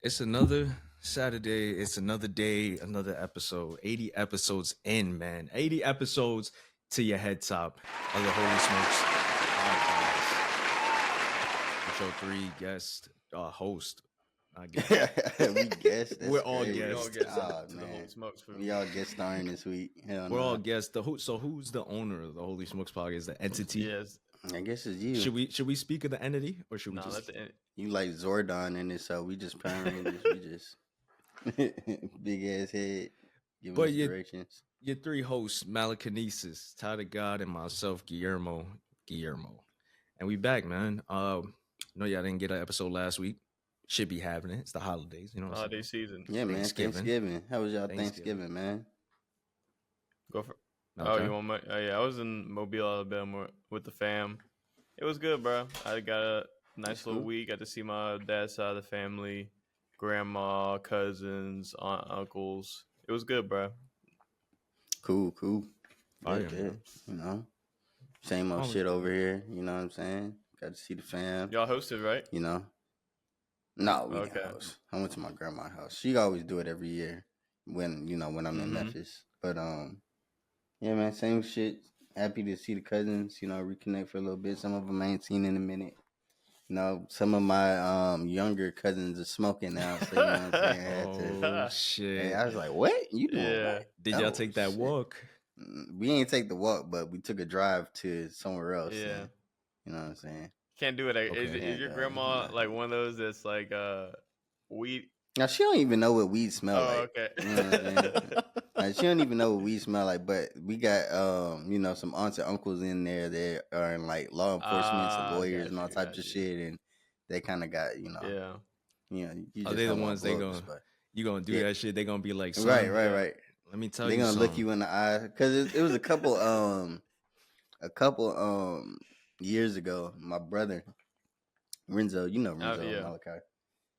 It's another Saturday. It's another day, another episode. 80 episodes in, man. 80 episodes to your head top of the Holy Smokes podcast. With your three guest host. I guess. We guess We're that's all crazy. guests. We all get Oh to the Holy man, Smokes for we all guest starring this week. Hell We're all no. guests. So who's the owner of the Holy Smokes podcast? The entity? Yes. I guess it's you. Should we speak of the entity or should we No, just that's the You like Zordon in this, so we just Power Rangers. We just big ass head giving But us you- directions. your three hosts, Malakinesis, taithegawd, and myself, Guillermo. And we back, man. No, y'all didn't get an episode last week. Should be happening. It's the holidays, you know. holiday season. Yeah, man. Thanksgiving. How was y'all Thanksgiving. Thanksgiving, man? Go for. Okay. Oh, you want my? Oh, yeah, I was in Mobile, Alabama with the fam. It was good, bro. I got a nice little week. Got to see my dad's side of the family, grandma, cousins, aunt, uncles. It was good, bro. Cool. Fire, Yeah, man. you know, same old Oh, shit over here. You know what I'm saying? Got to see the fam. Y'all hosted, right? You know. No, we Okay. didn't host. I went to my grandma's house. She always do it every year when I'm in Mhm. Memphis. But yeah, man, same shit. Happy to see the cousins. Reconnect for a little bit. Some of them I ain't seen in a minute. Some of my younger cousins are smoking now. So you know what I'm saying. I had to- Oh shit! Hey, I was like, "What? You doing Yeah. what?" Did y'all take that shit. walk? We ain't take the walk, but we took a drive to somewhere else. Yeah. and, you know what I'm saying. Can't do it. Is Okay. your Yeah, grandma nah. like one of those that's like weed? Now she don't even know what weed smell Oh, like. okay. You know what I'm saying? Like, she don't even know what weed smell like. But we got some aunts and uncles in there that are in like law enforcement and lawyers and all types of shit, and they kind of got Yeah. you Are just they the don't want ones they books, gonna? but- You gonna do Yeah. that shit? They gonna be like, son, right. Let me tell They you gonna something. look you in the eye because it was a couple years ago. My brother Renzo, Renzo yeah. Malachi.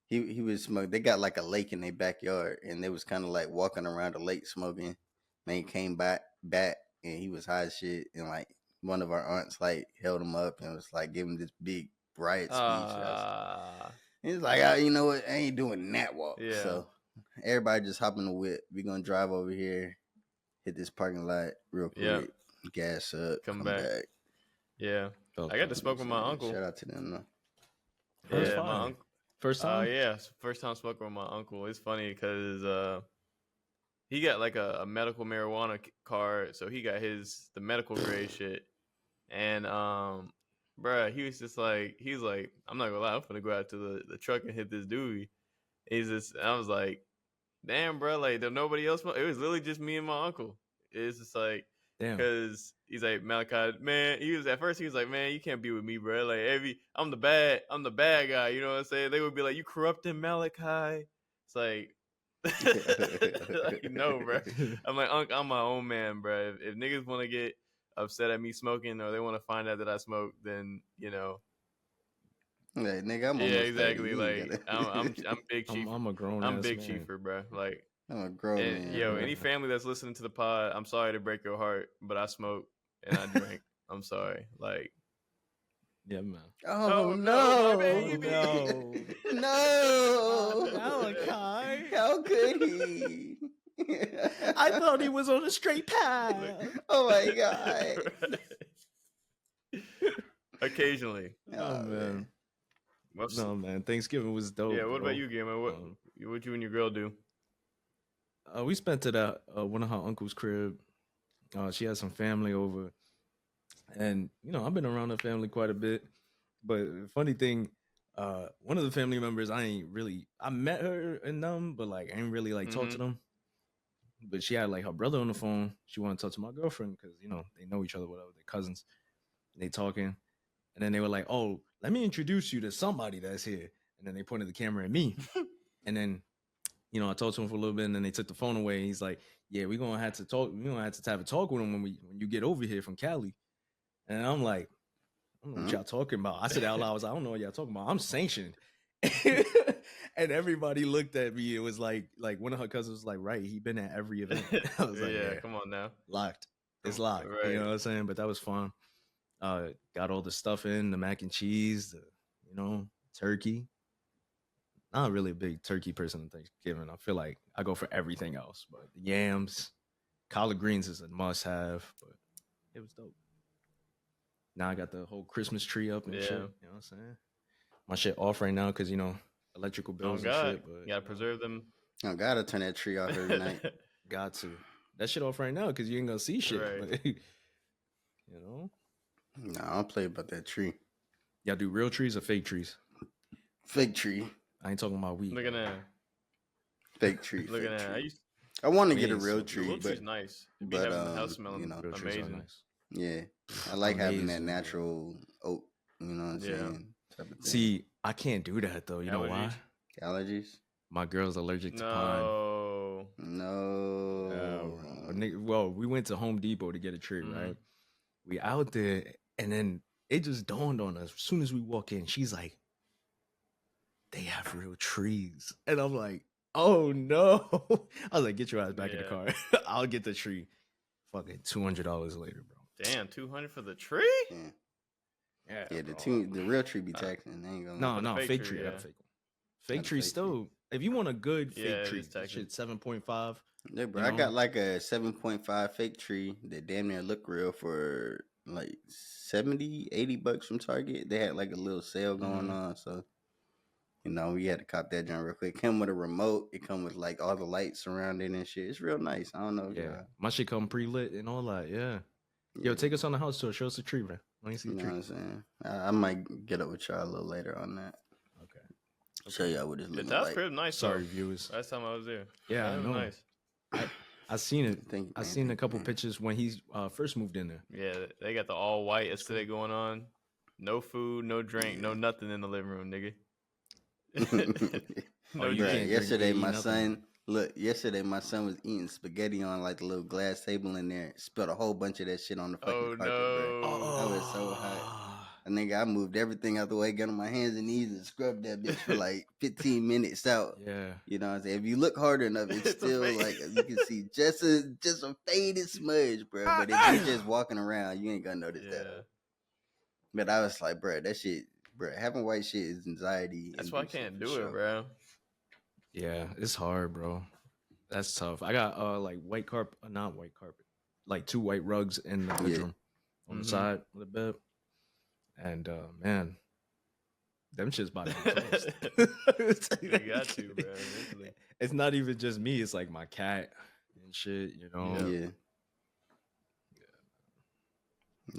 He was smoking. They got like a lake in their backyard, and they was kind of like walking around the lake smoking. And he came back, and he was high as shit. And like one of our aunts like held him up and was like giving this big riot speech. He's like, you know what? I ain't doing that walk. Yeah. So everybody just hop in the whip. We gonna drive over here, hit this parking lot real quick, Yeah. gas up, Come come back. back. Yeah. Okay. I got to smoke with my uncle. Shout out to them. Though. First Yeah, time. my uncle. First time. Yeah, first time smoking with my uncle. It's funny because he got like a medical marijuana card, so he got the medical grade shit. And bruh, he was like, I'm not gonna lie, I'm gonna go out to the truck and hit this dude. I was like, damn, bro, like there's nobody else. It was literally just me and my uncle. It's just like, Damn. because he's like, Malachi, man, at first he was like, man, you can't be with me, bro. Like I'm the bad guy, you know what I'm saying? They would be like, you corrupting Malachi. It's like, no, bro. I'm like, Unc, I'm my own man, bro. If niggas want to get upset at me smoking or they want to find out that I smoke, then Like, nigga, I'm yeah, almost exactly. 30. Like I'm big chief. I'm a grown. I'm ass big man. chiefer, bro. Like, I'm a grown man. yo, bro. any family that's listening to the pod, I'm sorry to break your heart, but I smoke and I drink. I'm sorry. Like, Yeah, man. Oh, Oh, no, no, my baby. Oh, no. Malachi. How could he? I thought he was on a straight path. Oh my god. occasionally. Oh man. What's- No man. Thanksgiving was dope. yeah. What bro. about you, Guillermo? What you and your girl do? We spent it at one of her uncle's crib. She had some family over, and I've been around her family quite a bit. But funny thing, one of the family members I met her and them, but like I ain't really like talk to them. But she had like her brother on the phone. She wanted to talk to my girlfriend because they know each other, whatever. They're cousins. They talking, and then they were like, "Oh, let me introduce you to somebody that's here." And then they pointed the camera at me, and then I talked to him for a little bit, and then they took the phone away. He's like, "Yeah, we're gonna have to talk. We're gonna have to have a talk with him when you get over here from Cali." And I'm like, "I don't know what y'all talking about." I said out loud, "I don't know what y'all talking about. I'm sanctioned." And everybody looked at me. It was like one of her cousins was like, "Right, he been at every event." I was like, yeah, come on now. locked. It's locked. Right. You know what I'm saying? But that was fun. Got all the stuff in, the mac and cheese, the turkey. not really a big turkey person on Thanksgiving. I feel like I go for everything else, but the yams, collard greens is a must have. But it was dope. Now I got the whole Christmas tree up and shit. You Yeah. know what I'm saying? My shit off right now because electrical Oh bills and God, shit. But you gotta preserve them. I gotta turn that tree off every night. got to that shit off right now because you ain't gonna see shit. Right. But, Nah, I don't play about that tree. y'all do real trees or fake trees? Fake tree. I ain't talking about weed. Look at that. Fake tree. Look at fake that. tree. I want to get a Man, real so- The tree, real but tree's nice. It'd be but, having the house smelling Real trees are amazing. nice. yeah, I like having that Amazing, bro. natural oak. You know what I'm Yeah. saying? Type of thing. See, I can't do that though. You know why? Allergies? Allergies? My girl's allergic to pine. No. No. Well, we went to Home Depot to get a tree, Mhm. right? We out there, and then it just dawned on us as soon as we walk in. She's like, "They have real trees," and I'm like, "Oh no!" I was like, "Get your ass back in the Yeah. car. I'll get the tree." Fucking $200 later, bro. Damn, 200 for the tree? Yeah, the bro. real tree be taxing. They ain't gonna. No, the no, fake fake tree, tree. I got yeah. a fake one. Fake Got a tree fake still. If you want a good Yeah, fake it tree, is that taxing. shit 7.5. Yeah, bro. you I know? got like a 7.5 fake tree that damn near look real for like 70, $80 from Target. They had like a little sale going Mhm. on, so we had to cop that joint real quick. It come with a remote. It come with like all the lights surrounding and shit. It's real nice. I don't know. Yeah, my shit come pre-lit and all that. Yeah. Yo, yeah. take us on the house tour. Show us the tree, man. Let me see You the know tree. what I'm saying? I might get up with y'all a little later on that. Okay. Show y'all what it's The looking house like. crib nice. Sorry, though. viewers. Last time I was there. Yeah, I That was know. nice. I seen it. Thank you, I man. seen a Thank you, couple man. pictures when he first moved in there. Yeah, they got the all white aesthetic going on. No food, no drink, no Yeah. nothing in the living room, nigga. Oh, you no can't Bruh, drink. drink yesterday weed, my nothing. yesterday my son was eating spaghetti on like the little glass table in there. Spilled a whole bunch of that shit on the fucking Oh carpet, bro. no. That was so hot. Nigga, I moved everything out the way, got on my hands and knees and scrubbed that bitch for like 15 minutes out. Yeah. You know what I'm saying? If you look hard enough, it's It's a still fade. like you can see just a faded smudge, bro. But if you're just walking around, you ain't gonna notice that. Yeah. But I was like, bro, that shit, bro, having white shit is anxiety. That's why I inducing can't for do sure. it, bro. Yeah, it's hard, bro. That's tough. I got like white carpet, not white carpet, like 2 white rugs in the bedroom on the Mhm. side of the bed, and man, them shit's about to be toast. You got to, bro. Eventually. It's not even just me. It's like my cat and shit. You know. Yeah. Yeah.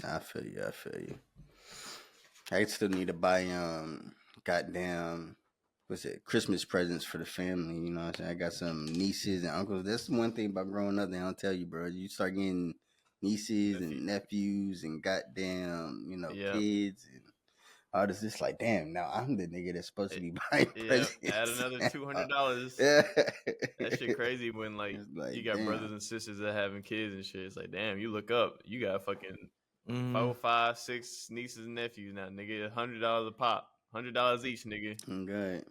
Nah, I feel you. I feel you. I still need to buy goddamn what's it, Christmas presents for the family. You know what I'm saying? I got some nieces and uncles. That's the one thing about growing up. They don't tell you, bro. You start getting nieces and nephews and goddamn, Yep. kids and all this. It's like, damn, now I'm the nigga that's supposed to be buying Yeah, presents. add another $200. Yeah. That shit crazy when like, It's like, you got damn. brothers and sisters that having kids and shit. It's like, damn, you look up, you got fucking Mm, 4, 5, 6 nieces and nephews now, nigga. $100 a pop, $100 each, nigga. I'm good.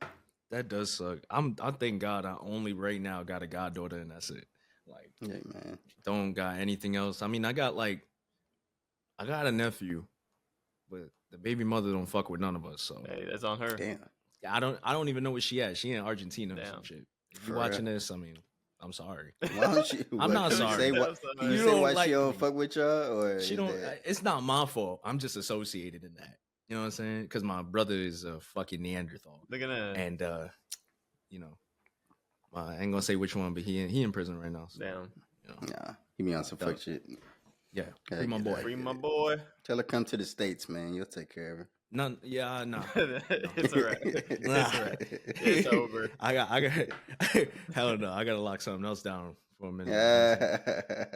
that does suck. I thank God I only right now got a goddaughter and that's it. Like, Yeah, man. don't got anything else. I mean, I got a nephew, but the baby mother don't fuck with none of us. So Hey, that's on her. Damn. I don't even know where she at. She in Argentina or some Damn. shit. If For you watching real? this, I mean, I'm sorry. Why don't you? I'm not can you sorry. Say I'm what, sorry. can you, You say don't why like she don't me. fuck with y'all? Or She is don't. that- It's not my fault. I'm just associated in that. You know what I'm saying? Because my brother is a fucking Neanderthal, Look at that. and I ain't gonna say which one, but he in prison right now. So, Damn. Nah, he be on some fuck shit. Yeah, I free my get it, boy. I Free get my it. boy. Tell her come to the States, man. You'll take care of her. None. Yeah, nah. It's all right. It's Nah. all right. It's over. I got. Hell no. I gotta lock something else down for a minute. Yeah.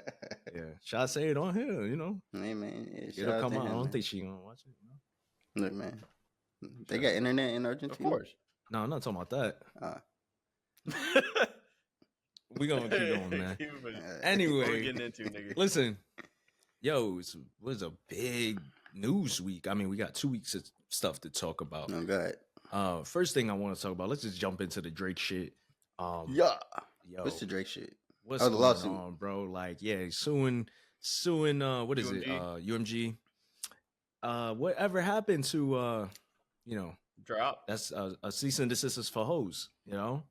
Yeah. Should I say it on here? You know, Hey, man. Yeah, shout it'll out come to out. I him, don't man. think she gonna watch it. No, Look, man. They got internet in Argentina? Of course. no, I'm not talking about that. Ah. We gonna keep going, man. What we Anyway, getting into, nigga? listen, yo, it was a big news week. I mean, we got 2 weeks of stuff to talk about. Oh, God. First thing I want to talk about, let's just jump into the Drake shit. Yeah. Yo, What's the Drake shit? what's the going lawsuit. on, bro? Like, yeah, suing what is it? UMG? UMG. Whatever happened to Drop. That's a cease and desist is for hoes. You know.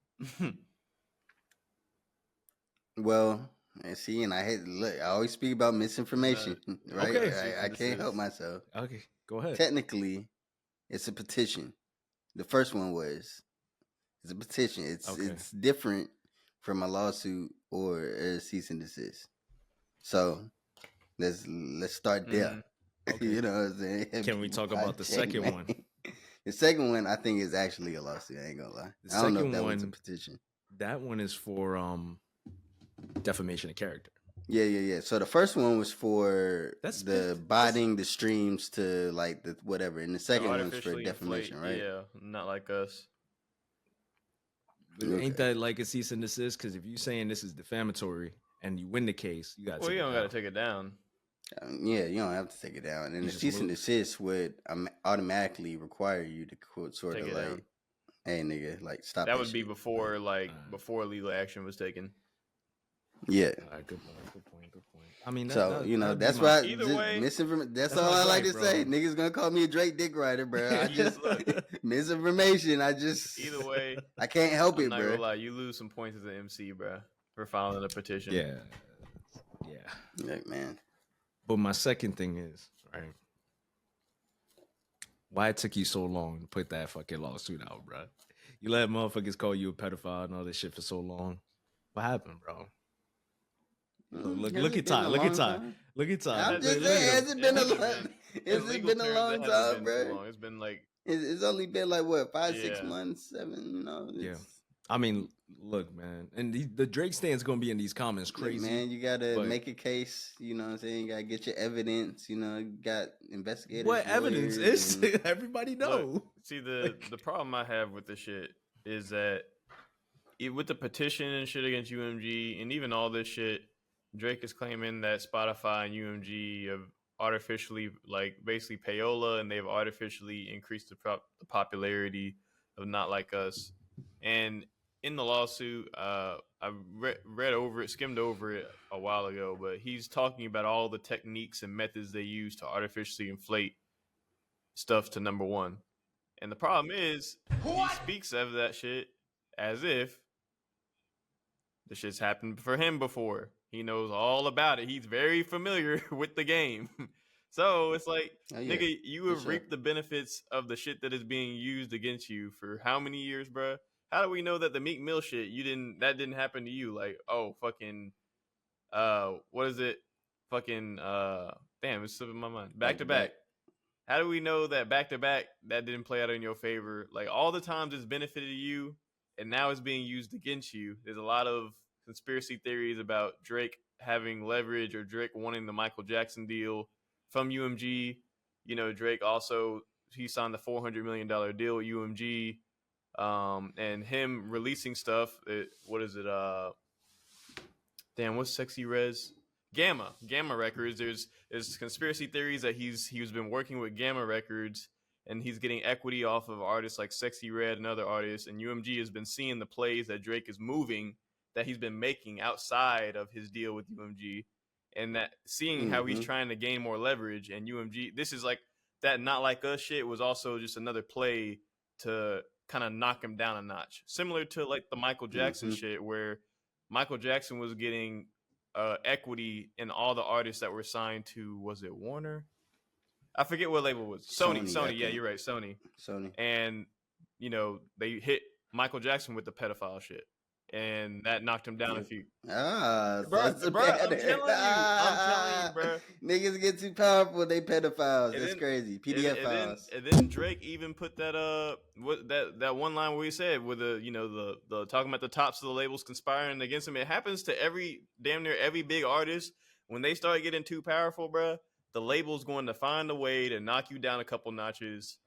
Well, and see, and I hate look. I always speak about misinformation, right? Okay. I can't help myself. Okay, go ahead. Technically, it's a petition. The first one was it's a petition. It's different from a lawsuit or a cease and desist. So let's start there. Okay. You know what I'm saying? Can we talk about the second one? The second one, I think, is actually a lawsuit. I ain't gonna lie. The I don't know if second that was a one- petition. That one is for defamation of character. Yeah. So the first one was for That's the big- botting the streams to like the whatever, and the second one's for Artificially defamation, inflate, right? Yeah, not like us. But ain't that like a cease and desist? Because if you saying this is defamatory and you win the case, you got. Well, you don't got to take it down. Yeah, you don't have to take it down, and You the just cease and lose. desist would automatically require you to quote sort Take of it like, down. "Hey, nigga, like stop." That would be shit." before before legal action was taken. Yeah. All right, good point. I mean, So that's why Either way, misinformation. That's that's all my I like gripe, to bro. say. Niggas gonna call me a Drake dick rider, bro. I just misinformation. Either way, I can't help I'm it, not bro. gonna lie. You lose some points as an MC, bro, for filing a petition. Yeah. Look, man. But my second thing is right. Why it took you so long to put that fucking lawsuit out, bro? You let motherfuckers call you a pedophile and all this shit for so long. What happened, bro? Look at time. Look at time. Look at time. I'm just saying, has it been a long? Has it legal been a terms, long it hasn't time, been too bro? long. It's been like It's only been like what 5, 6 Yeah. months, 7. You know. Yeah. I mean, look, man, and the Drake stand's gonna be in these comments Look, crazy. man, you gotta but- make a case. You know what I'm saying? You gotta get your evidence. You know, you got investigators. What evidence lawyers, is? Everybody know. Look, see, the problem I have with the shit is that with the petition and shit against UMG and even all this shit, Drake is claiming that Spotify and UMG have artificially, like, basically payola, and they've artificially increased the popularity of Not Like Us. And in the lawsuit, I read over it, skimmed over it a while ago, but he's talking about all the techniques and methods they use to artificially inflate stuff to number one. And the problem is, he speaks of that shit as if the shit's happened for him before. He knows all about it. He's very familiar with the game. So it's like, nigga, you have reaped the benefits of the shit that is being used against you for how many years, bruh? How do we know that the Meek Mill shit that didn't happen to you? Like, oh, fucking, what is it? Fucking, damn, it's slipping my mind. Back to back. How do we know that back to back that didn't play out in your favor? Like, all the times it's benefited you, and now it's being used against you. There's a lot of conspiracy theories about Drake having leverage or Drake wanting the Michael Jackson deal from UMG. You know, Drake also, he signed the $400 million deal with UMG. And him releasing stuff. What is it? Damn, what's Sexy Res? Gamma Records. There's conspiracy theories that he's been working with Gamma Records and he's getting equity off of artists like Sexy Red and other artists. And UMG has been seeing the plays that Drake is moving, that he's been making outside of his deal with UMG, and that seeing how he's trying to gain more leverage. And UMG, this is like that Not Like Us shit was also just another play to kind of knock him down a notch, similar to like the Michael Jackson shit, where Michael Jackson was getting equity in all the artists that were signed to, was it Warner? I forget what label it was. Sony. Yeah, you're right. Sony. And, you know, they hit Michael Jackson with the pedophile shit. And that knocked him down a few. Bro, I'm telling you, bro. Niggas get too powerful, they pedophiles. That's crazy. PDF files. And then Drake even put that that one line where he said with the talking about the tops of the labels conspiring against him. It happens to damn near every big artist. When they start getting too powerful, bro, the label's going to find a way to knock you down a couple notches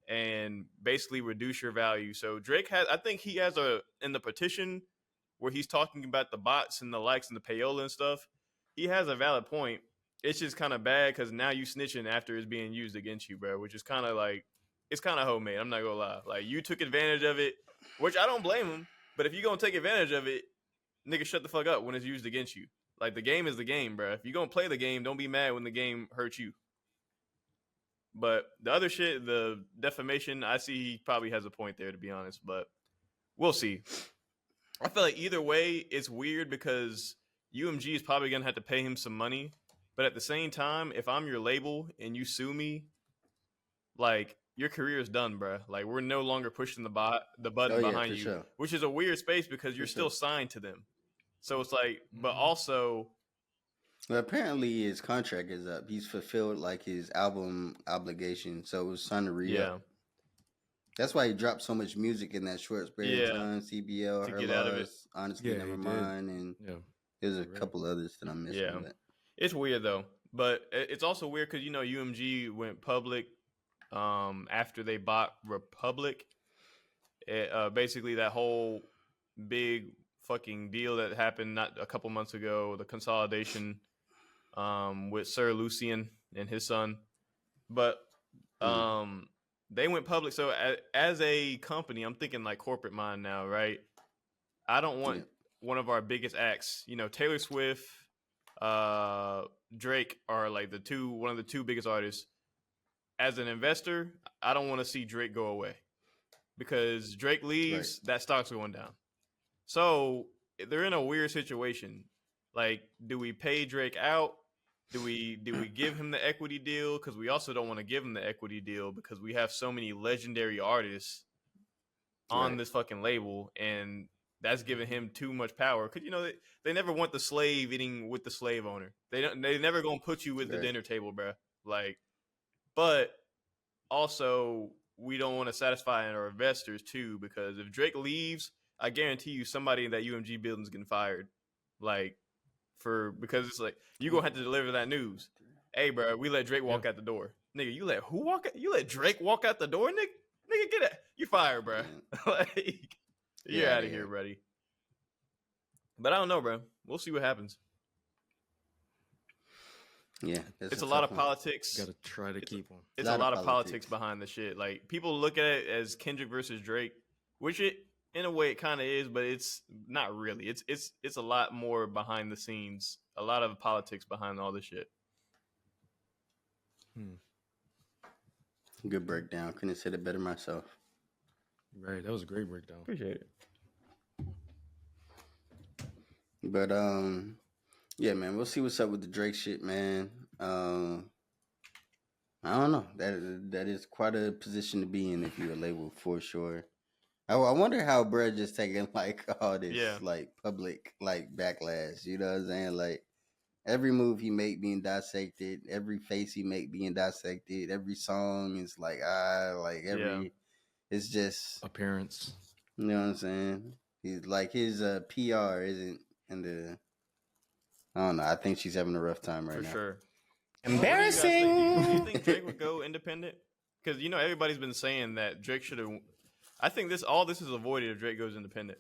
and basically reduce your value. So Drake I think he has in the petition where he's talking about the bots and the likes and the payola and stuff, he has a valid point. It's just kind of bad because now you snitching after it's being used against you, bro, which is kind of like, it's kind of homemade. I'm not gonna lie. Like, you took advantage of it, which I don't blame him, but if you're gonna take advantage of it, nigga, shut the fuck up when it's used against you. Like, the game is the game, bro. If you're gonna play the game, don't be mad when the game hurts you. But the other shit, the defamation, I see he probably has a point there, to be honest. But we'll see. I feel like either way, it's weird because UMG is probably gonna have to pay him some money. But at the same time, if I'm your label and you sue me, like your career is done, bro. Like we're no longer pushing the button Oh yeah, behind for you, sure. which is a weird space because you're For still sure. signed to them. So it's like, but Mhm. also, Well, apparently his contract is up. He's fulfilled like his album obligation, so it was time to re up. yeah, That's why he dropped so much music in that short period of yeah, time. CBL, to Her get out of it, Loss, Honestly Yeah, he did. Nevermind, and Yeah, there's a you're right. couple others that I'm missing. yeah. But It's weird though, but it's also weird because UMG went public after they bought Republic. Basically, that whole big fucking deal that happened not a couple months ago, the consolidation with Sir Lucian and his son. But mm, um, they went public. So as a company, I'm thinking like corporate mind now, right? I don't want yeah, one of our biggest acts. Taylor Swift, uh, Drake are like one of the two biggest artists. As an investor, I don't want to see Drake go away because Drake right, leaves, that stock's going down. So they're in a weird situation. Like, do we pay Drake out? Do we give him the equity deal? Because we also don't want to give him the equity deal because we have so many legendary artists on right, this fucking label, and that's giving him too much power. Because they never want the slave eating with the slave owner. They never gonna put you with the right. dinner table, bro. Like, but also we don't want to satisfy our investors too because if Drake leaves, I guarantee you somebody in that UMG building's getting fired. Like because it's like you gonna have to deliver that news. Hey, bro, we let Drake Yeah. walk out the door. Nigga, you let who walk out? You let Drake walk out the door, nigga, get it. You fired, bro. Yeah. Like you're Yeah, out of here, buddy. But I don't know, bro. We'll see what happens. Yeah, that's It's a a lot tough of one. politics. Got to try to keep him. It's A a lot of lot of politics politics. behind the shit. Like people look at it as Kendrick versus Drake, which it in a way it kind of is, but it's not really. It's a lot more behind the scenes. A lot of politics behind all this shit. Hmm. Good breakdown. Couldn't have said it better myself. Right, that was a great breakdown. Appreciate it. But yeah, man, we'll see what's up with the Drake shit, man. I don't know. That is quite a position to be in if you're a label for sure. I wonder how bruh just taking like all this Yeah. like public like backlash. You know what I'm saying? Like every move he make being dissected, every face he make being dissected, every song is like like every it's just Appearance. you know what I'm saying? He's like his PR isn't in the I don't know. I think she's having a rough time right For now. sure. Embarrassing. Do you think Drake would go independent? Because everybody's been saying that Drake should have. I think all this is avoided if Drake goes independent.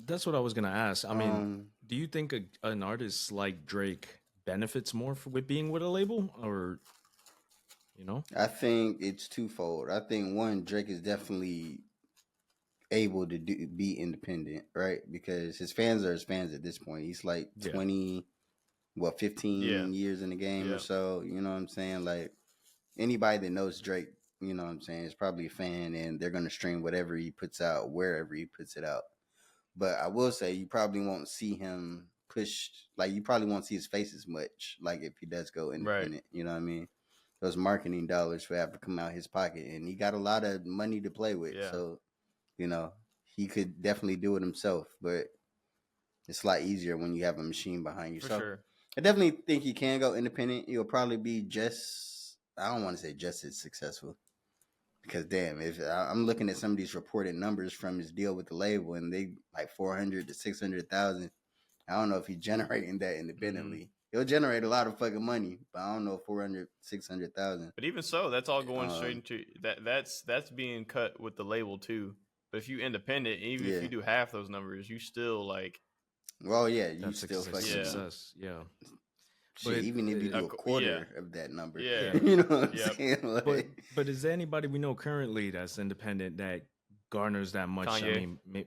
That's what I was gonna ask. I mean, do you think an artist like Drake benefits more with being with a label, or I think it's twofold. I think one, Drake is definitely able to be independent, right? Because his fans are his fans at this point. He's like 20, 15 years in the game or so. You know what I'm saying? Like anybody that knows Drake, you know what I'm saying, is probably a fan, and they're gonna stream whatever he puts out, wherever he puts it out. But I will say you probably won't see him push, like you probably won't see his face as much, like if he does go independent. Right. You know what I mean? Those marketing dollars will have to come out his pocket, and he got a lot of money to play with. Yeah. So, he could definitely do it himself, but it's a lot easier when you have a machine behind you. For so sure. I definitely think he can go independent. He'll probably be I don't want to say just as successful. Because damn, if I'm looking at some of these reported numbers from his deal with the label, and they like 400 to 600,000, I don't know if he's generating that independently. Mm-hmm. He'll generate a lot of fucking money, but I don't know 400, 600,000. But even so, that's all going straight into that's being cut with the label too. But if you independent, even if you do half those numbers, you still like. Well, yeah, you that's still fucking success. Yeah. Shit, But even if you do a quarter of that number, yeah, you know what I'm saying? Like, but is there anybody we know currently that's independent that garners that much? Kanye. I mean,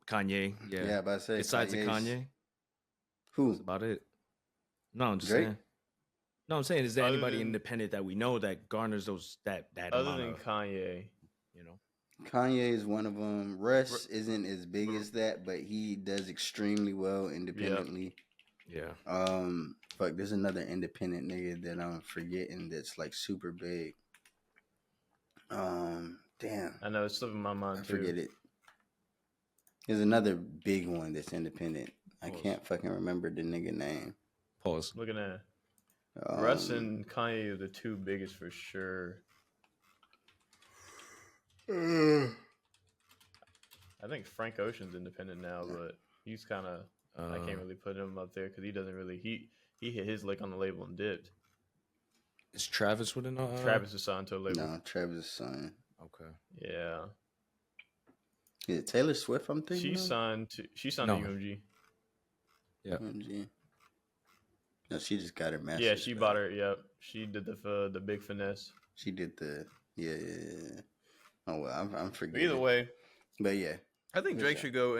Kanye, yeah, about to say besides Kanye, who? that's about it. No, I'm just Drake? saying. No, I'm saying, is there Other anybody than independent that we know that garners that other amount than of, Kanye, you know? Kanye is one of them. R- Russ isn't as big as that, but he does extremely well yeah, independently. Yeah. Fuck, there's another independent nigga that I'm forgetting that's like super big. Damn, I know it's slipping my mind I too. forget it. There's another big one that's independent. I Pause. can't fucking remember the nigga name. Pause. Looking at Russ and Kanye are the two biggest for sure. I think Frank Ocean's independent now, but he's kind of I can't really put him up there because he doesn't really he hit his lick on the label and dipped. Is Travis with an Travis is signed to a label. No, Travis' son. Okay. Yeah, Is it Taylor Swift? I'm thinking. she's signed to No. UMG. Yeah. OMG. No, she just got her master's. Yeah, she bought her. Yep, she did the big finesse. She did the yeah. Oh well, I'm forgetting. Either way, but yeah, I think Drake should go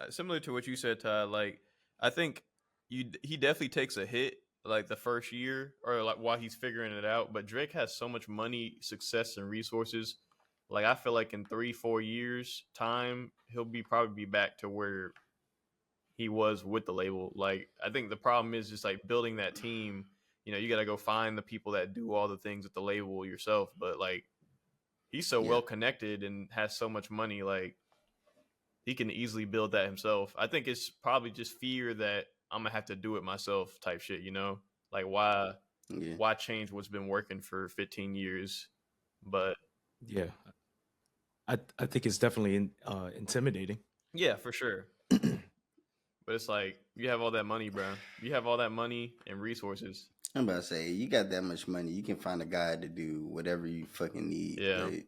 similar to what you said, Ty. Like, I think he definitely takes a hit like the first year or like while he's figuring it out. But Drake has so much money, success, and resources. Like, I feel like in 3-4 years time, he'll probably be back to where he was with the label. Like, I think the problem is just like building that team. You know, you got to go find the people that do all the things at the label yourself. But like, he's so well connected and has so much money. Like, he can easily build that himself. I think it's probably just fear that I'm gonna have to do it myself type shit, you know? Like, why change what's been working for 15 years? But yeah, I think it's definitely intimidating. Yeah, for sure. But it's like, you have all that money, bro. You have all that money and resources. I'm about to say, you got that much money, you can find a guy to do whatever you fucking need. Yeah. Like,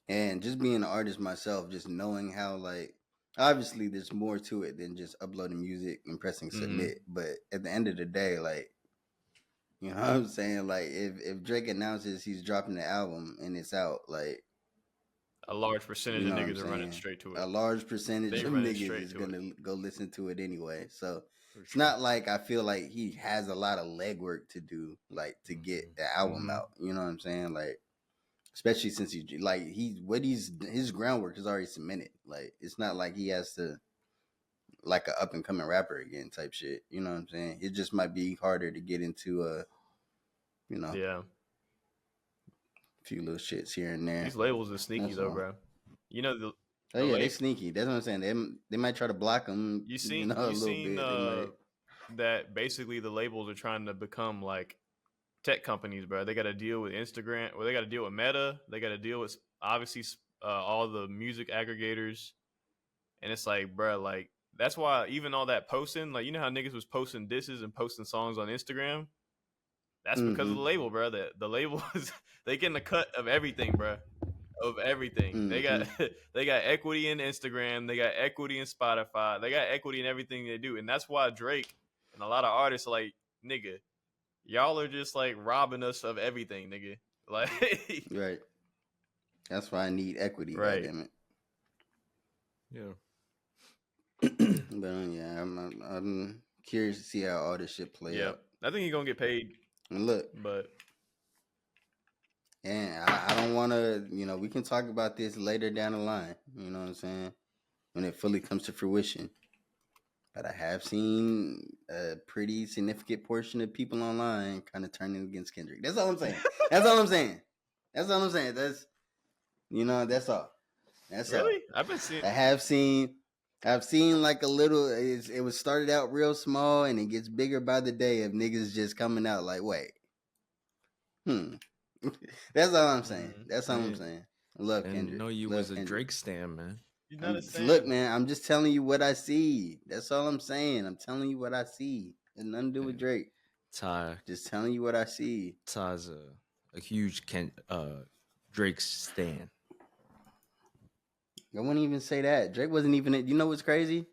and just being an artist myself, just knowing how, like, obviously there's more to it than just uploading music and pressing submit. But at the end of the day, like, you know what I'm saying? Like, if Drake announces he's dropping the album and it's out, like, a large percentage you know of what niggas I'm are running saying? straight to it. A large percentage They of running niggas straight is to gonna go listen to it anyway. So For it's sure. not like I feel like he has a lot of legwork to do, like, to get the album out. You know what I'm saying? Like, especially since his groundwork is already cemented. Like, it's not like he has to, like, an up and coming rapper again type shit. You know what I'm saying? It just might be harder to get into Yeah. a few little shits here and there. These labels are sneaky, That's though, all. bro. You know, Oh yeah, they sneaky. That's what I'm saying. They might try to block them. You seen a little bit. That basically the labels are trying to become like tech companies, bro. They got to deal with Instagram, or they got to deal with Meta. They got to deal with obviously all the music aggregators, and it's like, bro, like that's why even all that posting, like, you know how niggas was posting disses and posting songs on Instagram. That's because of the label, bro. The label is they getting a cut of everything, bro. Of everything. They got equity in Instagram, they got equity in Spotify, they got equity in everything they do. And that's why Drake and a lot of artists are like, nigga, y'all are just like robbing us of everything, nigga. Like, right. That's why I need equity, right. goddammit. Yeah. But yeah, I'm curious to see how all this shit play out. I think he's gonna get paid. And look, but and I don't want to, we can talk about this later down the line. You know what I'm saying? When it fully comes to fruition. But I have seen a pretty significant portion of people online kind of turning against Kendrick. That's all I'm saying. That's all I'm saying. That's all. That's all. That's really? all. I've seen like a little, it was started out real small and it gets bigger by the day of niggas just coming out like, wait. That's all I'm saying. That's all I'm saying. I love Kendrick. I know you was a Drake stan, man. Look, man, I'm just telling you what I see. That's all I'm saying. I'm telling you what I see. It's nothing to do with Drake. Ty. Just telling you what I see. Ty's a huge Drake stan. I wouldn't even say that. Drake wasn't even in, you know what's crazy?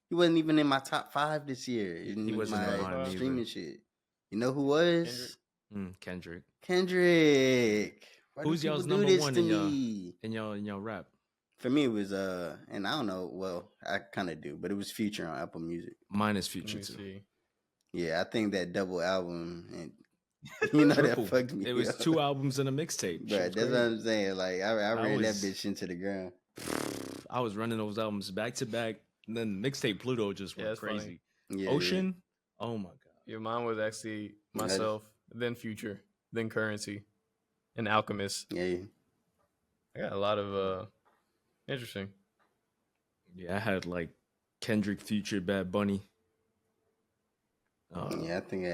He wasn't even in my top 5 this year. He wasn't in my mine streaming either. shit. You know who was? Kendrick. Why Who's do y'all's people number do this one to in me? y'all rap? For me, it was and I don't know. Well, I kind of do, but it was Future on Apple Music. Mine is Future too. Yeah, I think that double album, and You know Triple. that fucked me. It was up. 2 albums and a mixtape. Shit But was that's crazy. what I'm saying. Like I ran that was- bitch into the ground. I was running those albums back to back, and then mixtape Pluto just went it's funny. crazy. Yeah, Ocean, oh my god. Yeah, mine was actually myself, then Future, then Currency, and Alchemist. Yeah. I got a lot of interesting. Yeah, I had like Kendrick, Future, Bad Bunny. Yeah, I think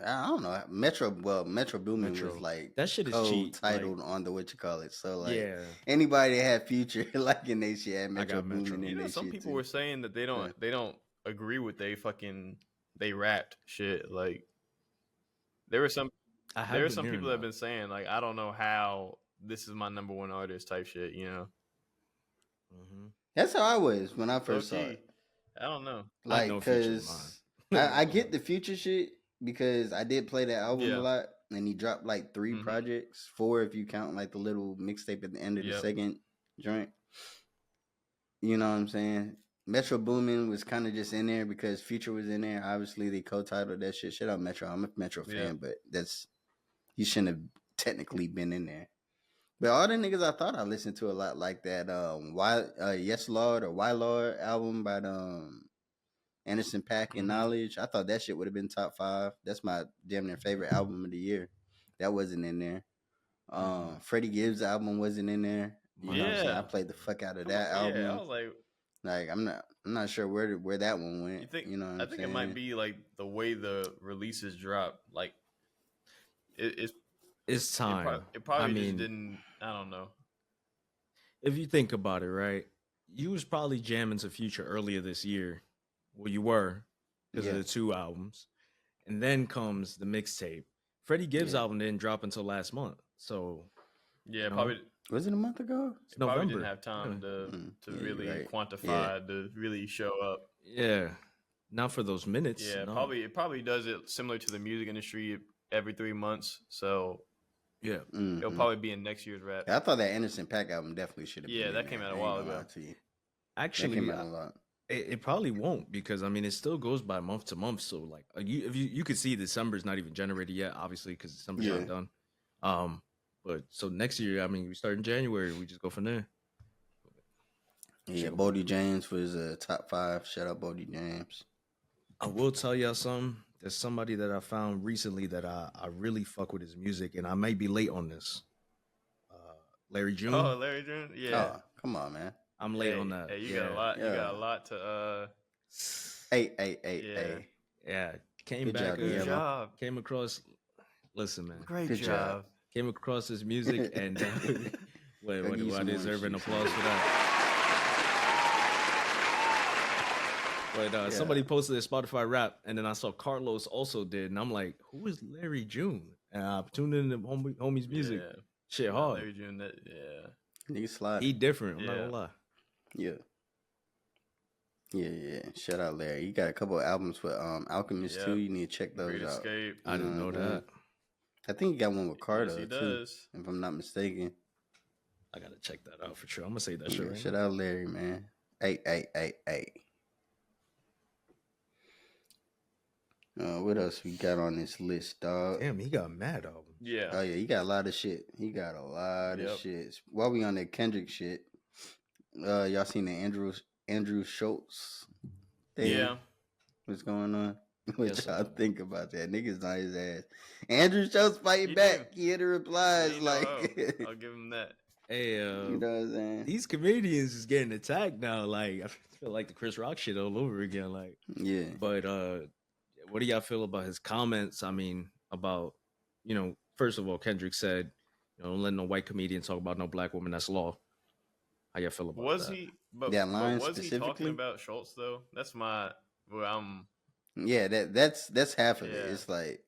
I don't know. Metro Boomin Metro. was like That shit is cheap. titled on the what you call it. So like Yeah. anybody that had Future like in they shit had I Metro got Metro. Boomin in You know, their some shit people too. were saying that they don't agree with they rapped shit. Like there were some people that have been saying like, I don't know how this is my number one artist type shit. You know. Mm-hmm. That's how I was when I first saw it. I don't know. Like, know Future's cause mine. I get the Future shit because I did play that album Yeah. a lot, and he dropped like 3 projects, 4 if you count like the little mixtape at the end of the second joint. You know what I'm saying? Metro Boomin was kind of just in there because Future was in there. Obviously, they co-titled that shit. Shut up, Metro. I'm a Metro fan, but he shouldn't have technically been in there. But all the niggas I thought I listened to a lot, like that Yes Lord or Why Lord album by Anderson .Paak and Knowledge. I thought that shit would have been top 5. That's my damn near favorite album of the year. That wasn't in there. Freddie Gibbs' album wasn't in there. You know what I'm saying? I played the fuck out of that album. Yeah, I was like I'm not sure where that one went. You think? You know what I think saying? it might be like the way the releases drop. Like it's time. It probably just didn't. I don't know. If you think about it, right? You was probably jamming to Future earlier this year. Well, you were because of the 2 albums, and then comes the mixtape. Freddie Gibbs' album didn't drop until last month, so probably was it a month ago? November. Probably didn't have time to really quantify to really show up. Yeah, not for those minutes. Yeah, it probably does it similar to the music industry every 3 months. So yeah, it'll probably be in next year's rap. I thought that Anderson .Paak album definitely should have been. Yeah, that came out a while ago. Actually, came out a lot. It probably won't because I mean it still goes by month to month. So like you could see December's not even generated yet, obviously because December's not done. But so next year, I mean, we start in January. We just go from there. Yeah, Bodie James was a top 5. Shout out Bodie James. I will tell y'all something. There's somebody that I found recently that I really fuck with his music, and I may be late on this. Larry June. Oh, Larry June. Yeah. Oh, come on, man. I'm late on that. Hey, you got a lot. You got a lot to. Hey. Yeah, came Good back. Good job. Came across. Listen, man. Great Good job. Came across his music, and wait, I deserve an applause for that. But somebody posted a Spotify rap, and then I saw Carlos also did, and I'm like, who is Larry June? And I tuned in to homie's music. Yeah. Shit hard. Larry June, Nigga slide. He different. I'm not gonna lie. Yeah. Shout out Larry. You got a couple of albums with Alchemist too. You need to check those out. Escape. I didn't know that. I think he got one with Carter Yes, he too, does. if I'm not mistaken. I gotta check that out for sure. I'm gonna say that shit. Right Shout out Larry, man. Hey. What else we got on this list, dog? Damn, he got mad albums. Yeah. Oh yeah, he got a lot of shit. He got a lot of shit. While we on that Kendrick shit, y'all seen the Andrew Schultz thing? Yeah. What's going on? What y'all think about that? Niggas on his ass. Andrew Schultz fighting back. He had the replies like. I'll give him that. Hey, you know what I'm saying? These comedians is getting attacked now. Like I feel like the Chris Rock shit all over again. Like But what do y'all feel about his comments? I mean, about first of all, Kendrick said, don't let no white comedian talk about no black woman. That's law. How y'all feel about that? That line was specifically? he talking about Schultz though? That's my. Yeah, that's half of it. It's like,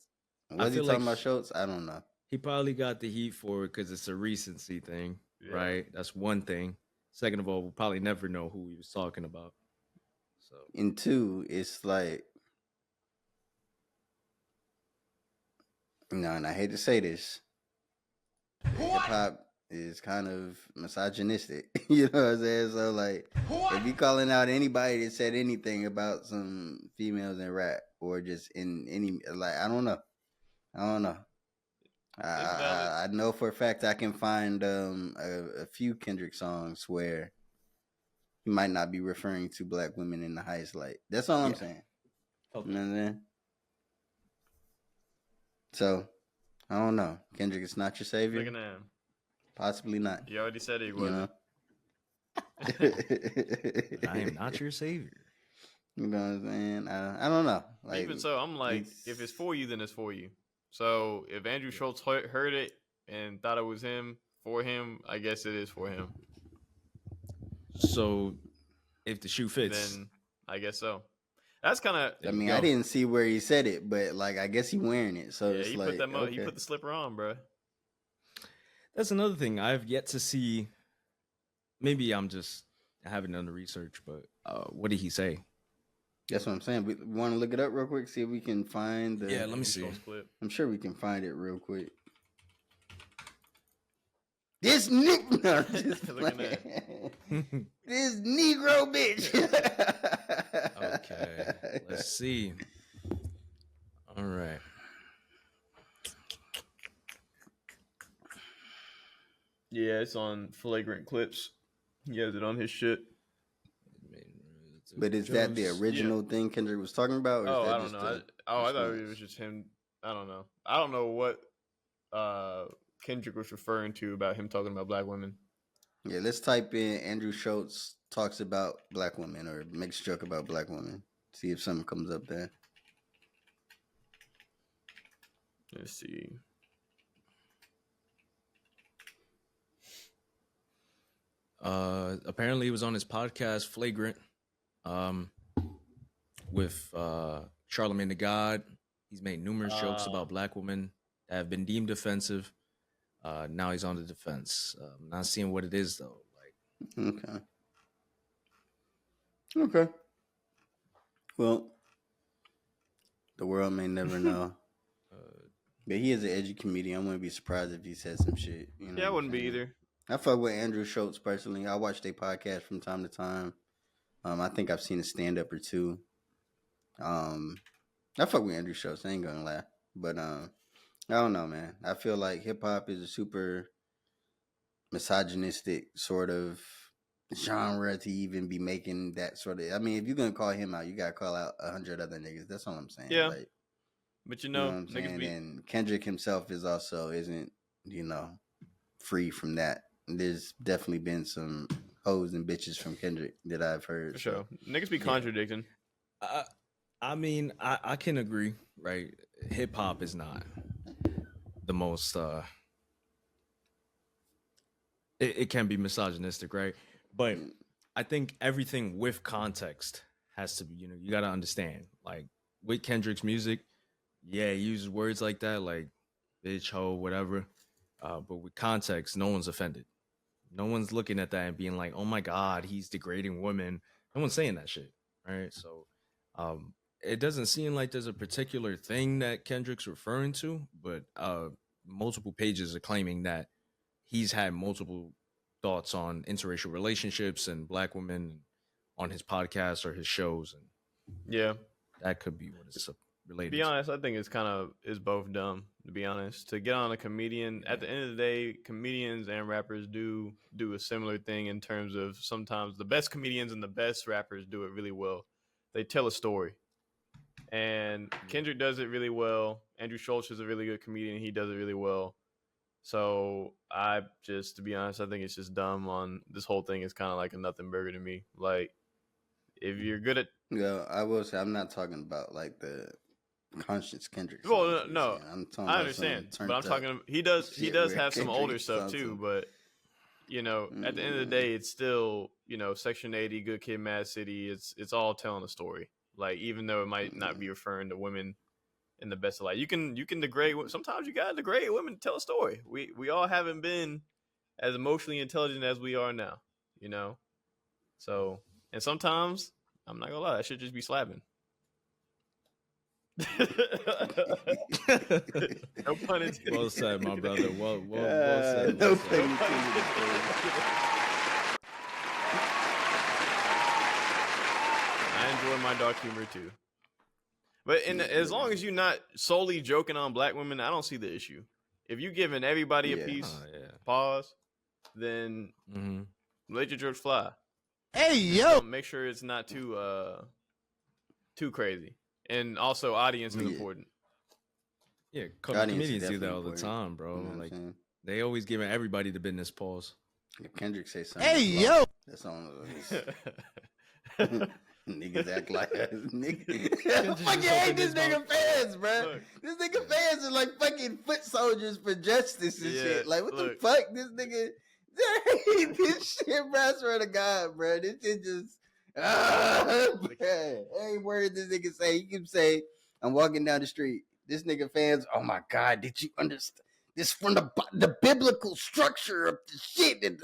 was he talking about Schultz? I don't know. He probably got the heat for it because it's a recency thing, right? That's one thing. Second of all, we'll probably never know who he was talking about. So, and 2, it's like, and I hate to say this, hip hop is kind of misogynistic. You know what I'm saying? So like, if you calling out anybody that said anything about some females in rap or just in any, like, I don't know. It's valid. I know for a fact I can find a few Kendrick songs where he might not be referring to black women in the highest light. That's all I'm Yeah. saying. Okay. You know what I'm saying? So I don't know. Kendrick is not your savior. Look at him. Possibly not. You already said he You wasn't. know. I am not your savior. You know what I'm saying? I don't know. Like, Even so, I'm like, if it's for you, then it's for you. So if Andrew Schultz heard it and thought it was him for him, I guess it is for him. So if the shoe fits, Then I guess so. That's kind of. I mean, I didn't see where he said it, but like, I guess he wearing it. So Yeah, it's he like, put that. okay. He put the slipper on, bro. that's another thing. I've yet to see. Maybe I'm just having done the research, but what did he say? That's what I'm saying. We want to look it up real quick, see if we can find the. Yeah, let me see. Clip. I'm sure we can find it real quick. This new, no, just Look at this Negro bitch. Okay, let's see. All right. Yeah, it's on Flagrant Clips. He has it on his shit. But is that the original thing Kendrick was talking about? Or Oh, is that I don't just know. I thought it was just him. I don't know. I don't know what Kendrick was referring to about him talking about black women. Yeah, let's type in Andrew Schultz talks about black women or makes joke about black women. See if something comes up there. Let's see. Apparently he was on his podcast Flagrant with Charlemagne the God. He's made numerous jokes about black women that have been deemed offensive. Now he's on the defense. Not seeing what it is though. Like, Okay. Well, the world may never know. But he is an edgy comedian. I wouldn't be surprised if he said some shit. You know Yeah, I wouldn't be either. I fuck with Andrew Schultz personally. I watch their podcast from time to time. I think I've seen a stand up or two. I fuck with Andrew Schultz. I ain't gonna lie, but I don't know, man. I feel like hip hop is a super misogynistic sort of genre to even be making that sort of. I mean, if you're gonna call him out, you gotta call out 100 other niggas. That's all I'm saying. Yeah. Like, but you know what I'm saying? And Kendrick himself isn't free from that. There's definitely been some hoes and bitches from Kendrick that I've heard. For sure. Niggas be contradicting. I mean, I can agree, right? Hip hop is not the most it can be misogynistic, right? But I think everything with context has to be, you got to understand. Like with Kendrick's music, yeah, he uses words like that, like bitch, hoe, whatever. But with context, no one's offended. No one's looking at that and being like, oh my God, he's degrading women. No one's saying that shit, right? So it doesn't seem like there's a particular thing that Kendrick's referring to, but multiple pages are claiming that he's had multiple thoughts on interracial relationships and black women on his podcast or his shows. And yeah, that could be what it's related to be honest, I think it's both dumb, to be honest. To get on a comedian, at the end of the day, comedians and rappers do a similar thing in terms of sometimes the best comedians and the best rappers do it really well. They tell a story. And Kendrick does it really well. Andrew Schultz is a really good comedian. He does it really well. So to be honest, I think it's just dumb. On this whole thing is kind of like a nothing burger to me. Like, if you're good at, yeah, I will say I'm not talking about like the Conscience Kendrick. Well, no, I understand, but I'm talking. He does have some older stuff too, but at the end of the day, it's still Section 80, Good Kid, Mad City. It's all telling a story. Like, even though it might not be referring to women in the best of light, you can degrade. Sometimes you gotta degrade women to tell a story. We all haven't been as emotionally intelligent as we are now, So, and sometimes I'm not gonna lie, that should just be slapping. No pun intended. Well said, my brother. Well said. No pun intended. I enjoy my dark humor too. But as long as you're not solely joking on black women, I don't see the issue. If you giving everybody a Yeah. piece, yeah. pause, then Mm-hmm. let your jokes fly. Hey, yo! Make sure it's not too crazy. And also, audience is Yeah. important. Yeah, Audience is comedians do that definitely all the important. time, bro. You know what I'm Like saying? they always giving everybody the business pause. If Kendrick say something, Hey, it's yo! law. That's on. Niggas act like us. Nigga. Fucking hate this nigga fans, bro. Look. This nigga fans are like fucking foot soldiers for justice and Yeah, shit. Like, what look. the fuck? This nigga. I hate this shit, bro. I swear to God, bro. This shit just. Every word this nigga say, he can say, I'm walking down the street. This nigga fans, oh my God, did you understand? This from the biblical structure of the shit and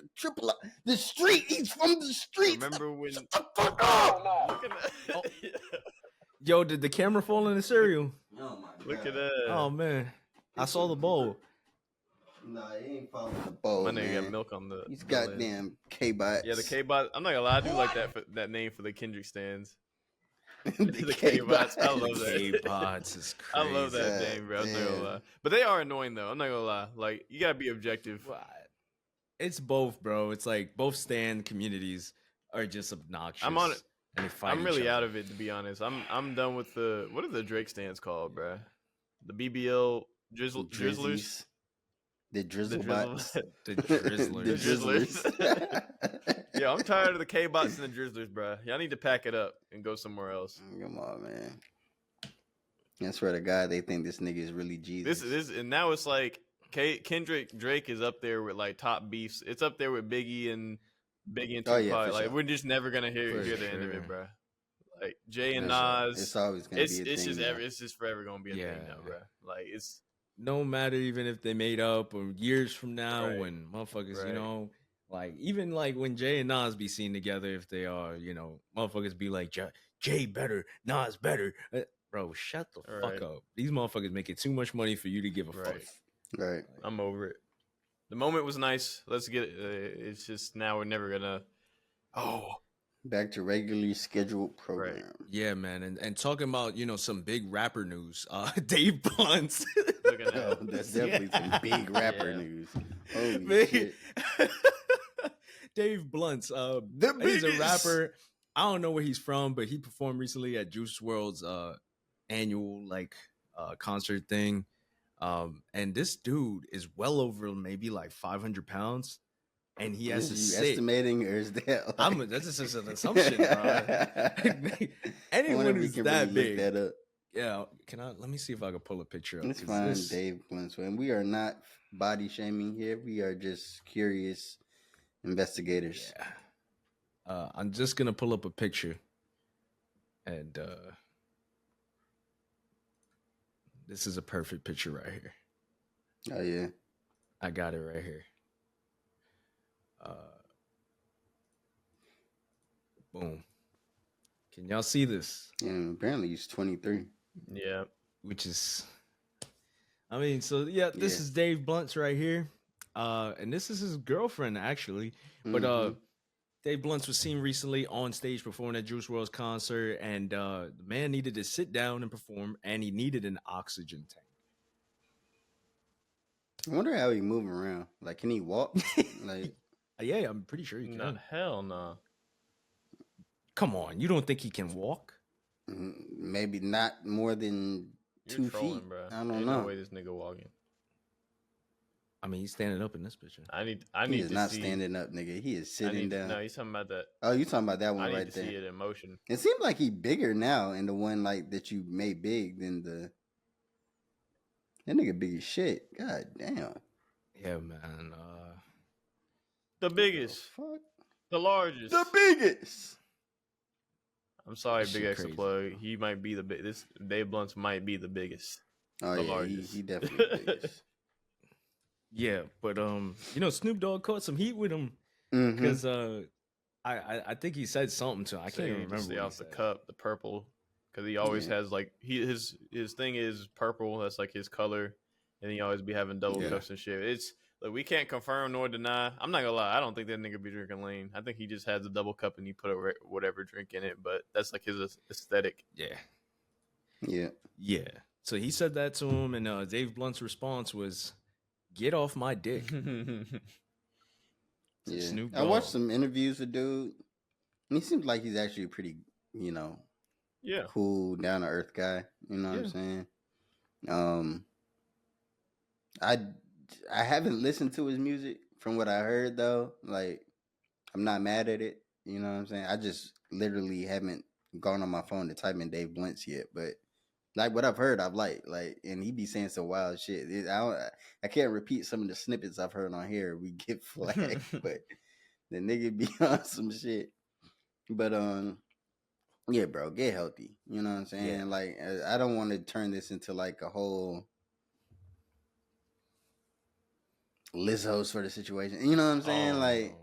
the street. He's from the street. Remember when? Shut the fuck up! Look at that. Yo, did the camera fall in the cereal? Oh my God. Look at that. Oh man, I saw the bowl. Nah, he ain't following the bowl, My nigga man. got milk on the. He's lid. goddamn K-Bots. Yeah, the K-bot. I'm not gonna lie, I do like that name for the Kendrick stands. the K-Bots. I love The that. K-Bots is I crazy. love that God name, bro. I'm not gonna damn. lie, but they are annoying though. I'm not gonna lie. Like you gotta be objective. Well, it's both, bro. It's like both stand communities are just obnoxious. I'm on it. And they fight I'm each really other. out of it to be honest. I'm done with the what are the Drake stands called, bro? The BBL drizzlers. Drizzies. The drizzle bots. The Drizzlers. The drizzlers. Yeah, I'm tired of the K-bots and the drizzlers, bro. Y'all need to pack it up and go somewhere else. Come on, man. I swear to God, they think this nigga is really Jesus. This and now it's like Kendrick Drake is up there with like top beefs. It's up there with Biggie and Tupac. Oh, yeah, for Like sure. we're just never gonna hear For the end of sure. it, bro. Like Jay and That's Nas, it's always gonna be a it's thing. just now. it's just forever gonna be a thing Yeah. now, bro. Like it's No matter even if they made up or years from now Right. when motherfuckers, you Right. know, like even like when Jay and Nas be seen together, if they are, you know, motherfuckers be like Jay better, Nas better. Bro, shut the Right. fuck up. These motherfuckers making too much money for you to give a fuck. Right. Right. I'm over it. The moment was nice. Let's get it. It's just now we're never gonna. Oh, Back to regularly scheduled program. Yeah, man. And talking about, you know, some big rapper news. Dave Blunt's. look at Oh, that. that's definitely some big rapper Yeah. news. Holy Man. shit. Dave Blunt's The he's a biggest. rapper. I don't know where he's from, but he performed recently at Juice WRLD's annual like concert thing. And this dude is well over maybe like 500 pounds, and he has to Is you sit. estimating, or is that? Like... That's just an assumption, bro. Anyone who's that big, Look that up. yeah. Let me see if I can pull a picture up. Let's 'cause find this- Dave Blunt's. And we are not body shaming here. We are just curious investigators. Yeah. I'm just gonna pull up a picture, and this is a perfect picture right here. Oh yeah. I got it right here. Boom. Can y'all see this? And apparently he's 23. Yeah. Which is, I mean, so yeah, this Yeah. is Dave Blunt's right here, and this is his girlfriend actually. But Mhm. Dave Blunt's was seen recently on stage performing at Juice WRLD's concert, and the man needed to sit down and perform, and he needed an oxygen tank. I wonder how he move around. Like, can he walk? Like, Yeah, I'm pretty sure he can. No, hell no. Come on, you don't think he can walk? maybe not more than You're 2 trolling, feet. bro. I don't Ain't know. No way this nigga walking. I mean, he's standing up in this picture. I He need is to not see. standing up, nigga. He is I sitting need, down. No, he's talking about that. Oh, you talking about that I one need right to see there? it in motion. It seems like he bigger now, and the one like that you made big than the. That nigga big as shit. God damn. Yeah, man. The biggest, Fuck. the largest. The biggest. I'm sorry, That Big shit X crazy, plug. bro. He might be the big. This Dave Blunt's might be the biggest. Oh The yeah, largest. he definitely the biggest. Yeah, but you know, Snoop Dogg caught some heat with him Mhm. because I think he said something to him. I can't even remember. Stay what he off the said. cup, the purple, because he always Yeah. has like his thing is purple. That's like his color, and he always be having double Yeah. cups and shit. It's like we can't confirm nor deny. I'm not gonna lie. I don't think that nigga be drinking lean. I think he just has a double cup and he put whatever drink in it. But that's like his aesthetic. Yeah, Yeah. yeah. So he said that to him, and Dave Blunt's response was, Get off my dick. Yeah, Snoop I watched Dogg. some interviews with dude, and he seems like he's actually a pretty, Yeah. cool, down to earth guy. You know what I'm Yeah. saying? Um, I I haven't listened to his music from what I heard though. Like, I'm not mad at it. You know what I'm saying? I just literally haven't gone on my phone to type in Dave Blintz yet, but like what I've heard, I've liked. Like, and he be saying some wild shit. I can't repeat some of the snippets I've heard on here. We get flagged, but the nigga be on some shit. But yeah, bro, get healthy. You know what I'm saying? Yeah. Like, I don't want to turn this into like a whole Lizzo sort of situation. You know what I'm saying? Like,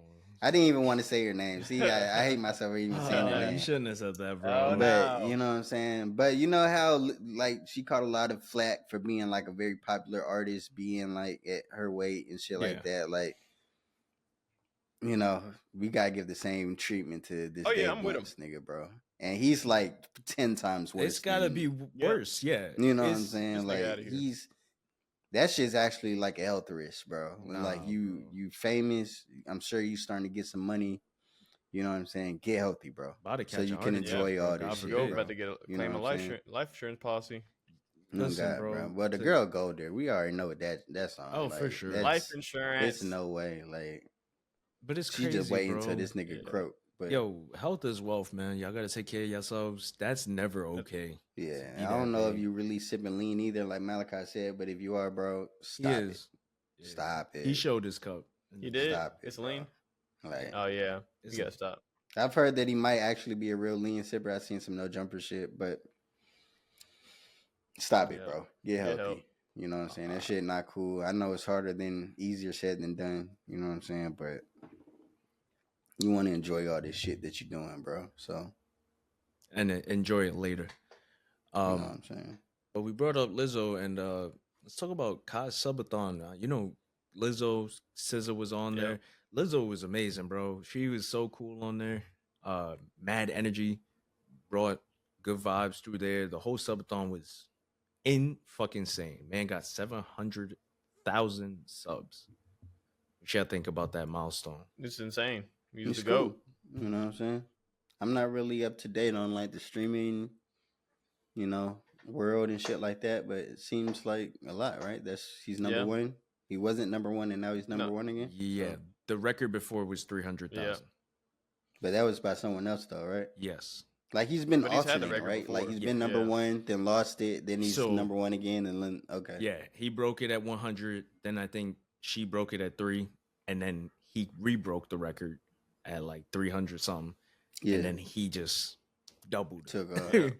I didn't even want to say her name. See, I hate myself for even saying her You name. shouldn't have said that, Oh, bro. But no. you know what I'm saying? But you know how like she caught a lot of flack for being like a very popular artist, being like at her weight and shit like that. Like, we gotta give the same treatment to this Oh, yeah, Dave I'm with him. Blunts nigga, bro. And he's like 10 times worse. It's gotta than, be worse. Yeah. You know what I'm It's- saying? this nigga Like outta here. that shit's actually like a health risk, bro. Nah, Like bro. you famous. I'm sure you starting to get some money. You know what I'm saying? Get healthy, bro. About to So catch you a can heart attack, enjoy bro. all God this shit, Go forbid. bro. about to get You claim know a what I'm saying? life insurance policy. No Listen, God, bro, bro. Well, the to- girl go there. We already know what that song. Oh, like, for sure. Life It's insurance. no way. Like But it's she crazy, just waiting bro. until this nigga Yeah. croak. But Yo, health is wealth, man. Y'all gotta take care of yourselves. That's never okay. yeah, Be I don't that know if big. you really sipping lean either, like Malachi said. But if you are, bro, He stop it. is. Yeah. Stop it. He showed his cup. You did? Stop it, It's bro. lean? Like Oh, yeah. It's You gotta stop. I've heard that he might actually be a real lean sipper. I've seen some no jumper shit, but stop it, Yeah. bro. Get Get healthy. help. You know what I'm saying? That shit not cool. I know it's harder than easier said than done. You know what I'm saying? But you want to enjoy all this shit that you're doing, bro. So and enjoy it later. you know what I'm saying? But we brought up Lizzo, and let's talk about Kai Subathon. Lizzo, SZA was on Yeah. there. Lizzo was amazing, bro. She was so cool on there. Mad energy, brought good vibes through there. The whole Subathon was in fucking insane. Man got 700,000 subs. What y'all think about that milestone? It's insane. He's It's the GOAT. cool. You know what I'm saying? I'm not really up to date on like the streaming, world and shit like that, but it seems like a lot, right? He's number Yeah. one. He wasn't number one, and now he's number No. one again. Yeah, So- the record before was 300,000. but that was by someone else, though, right? Yes. Like he's been But he's had the alternating, record right? Like before. he's been number Yeah. one, then lost it, then he's So- number one again, and then okay. Yeah, he broke it at 100. Then I think she broke it at 3, and then he re-broke the record at like 300 something. Yeah. And then he just doubled it. Took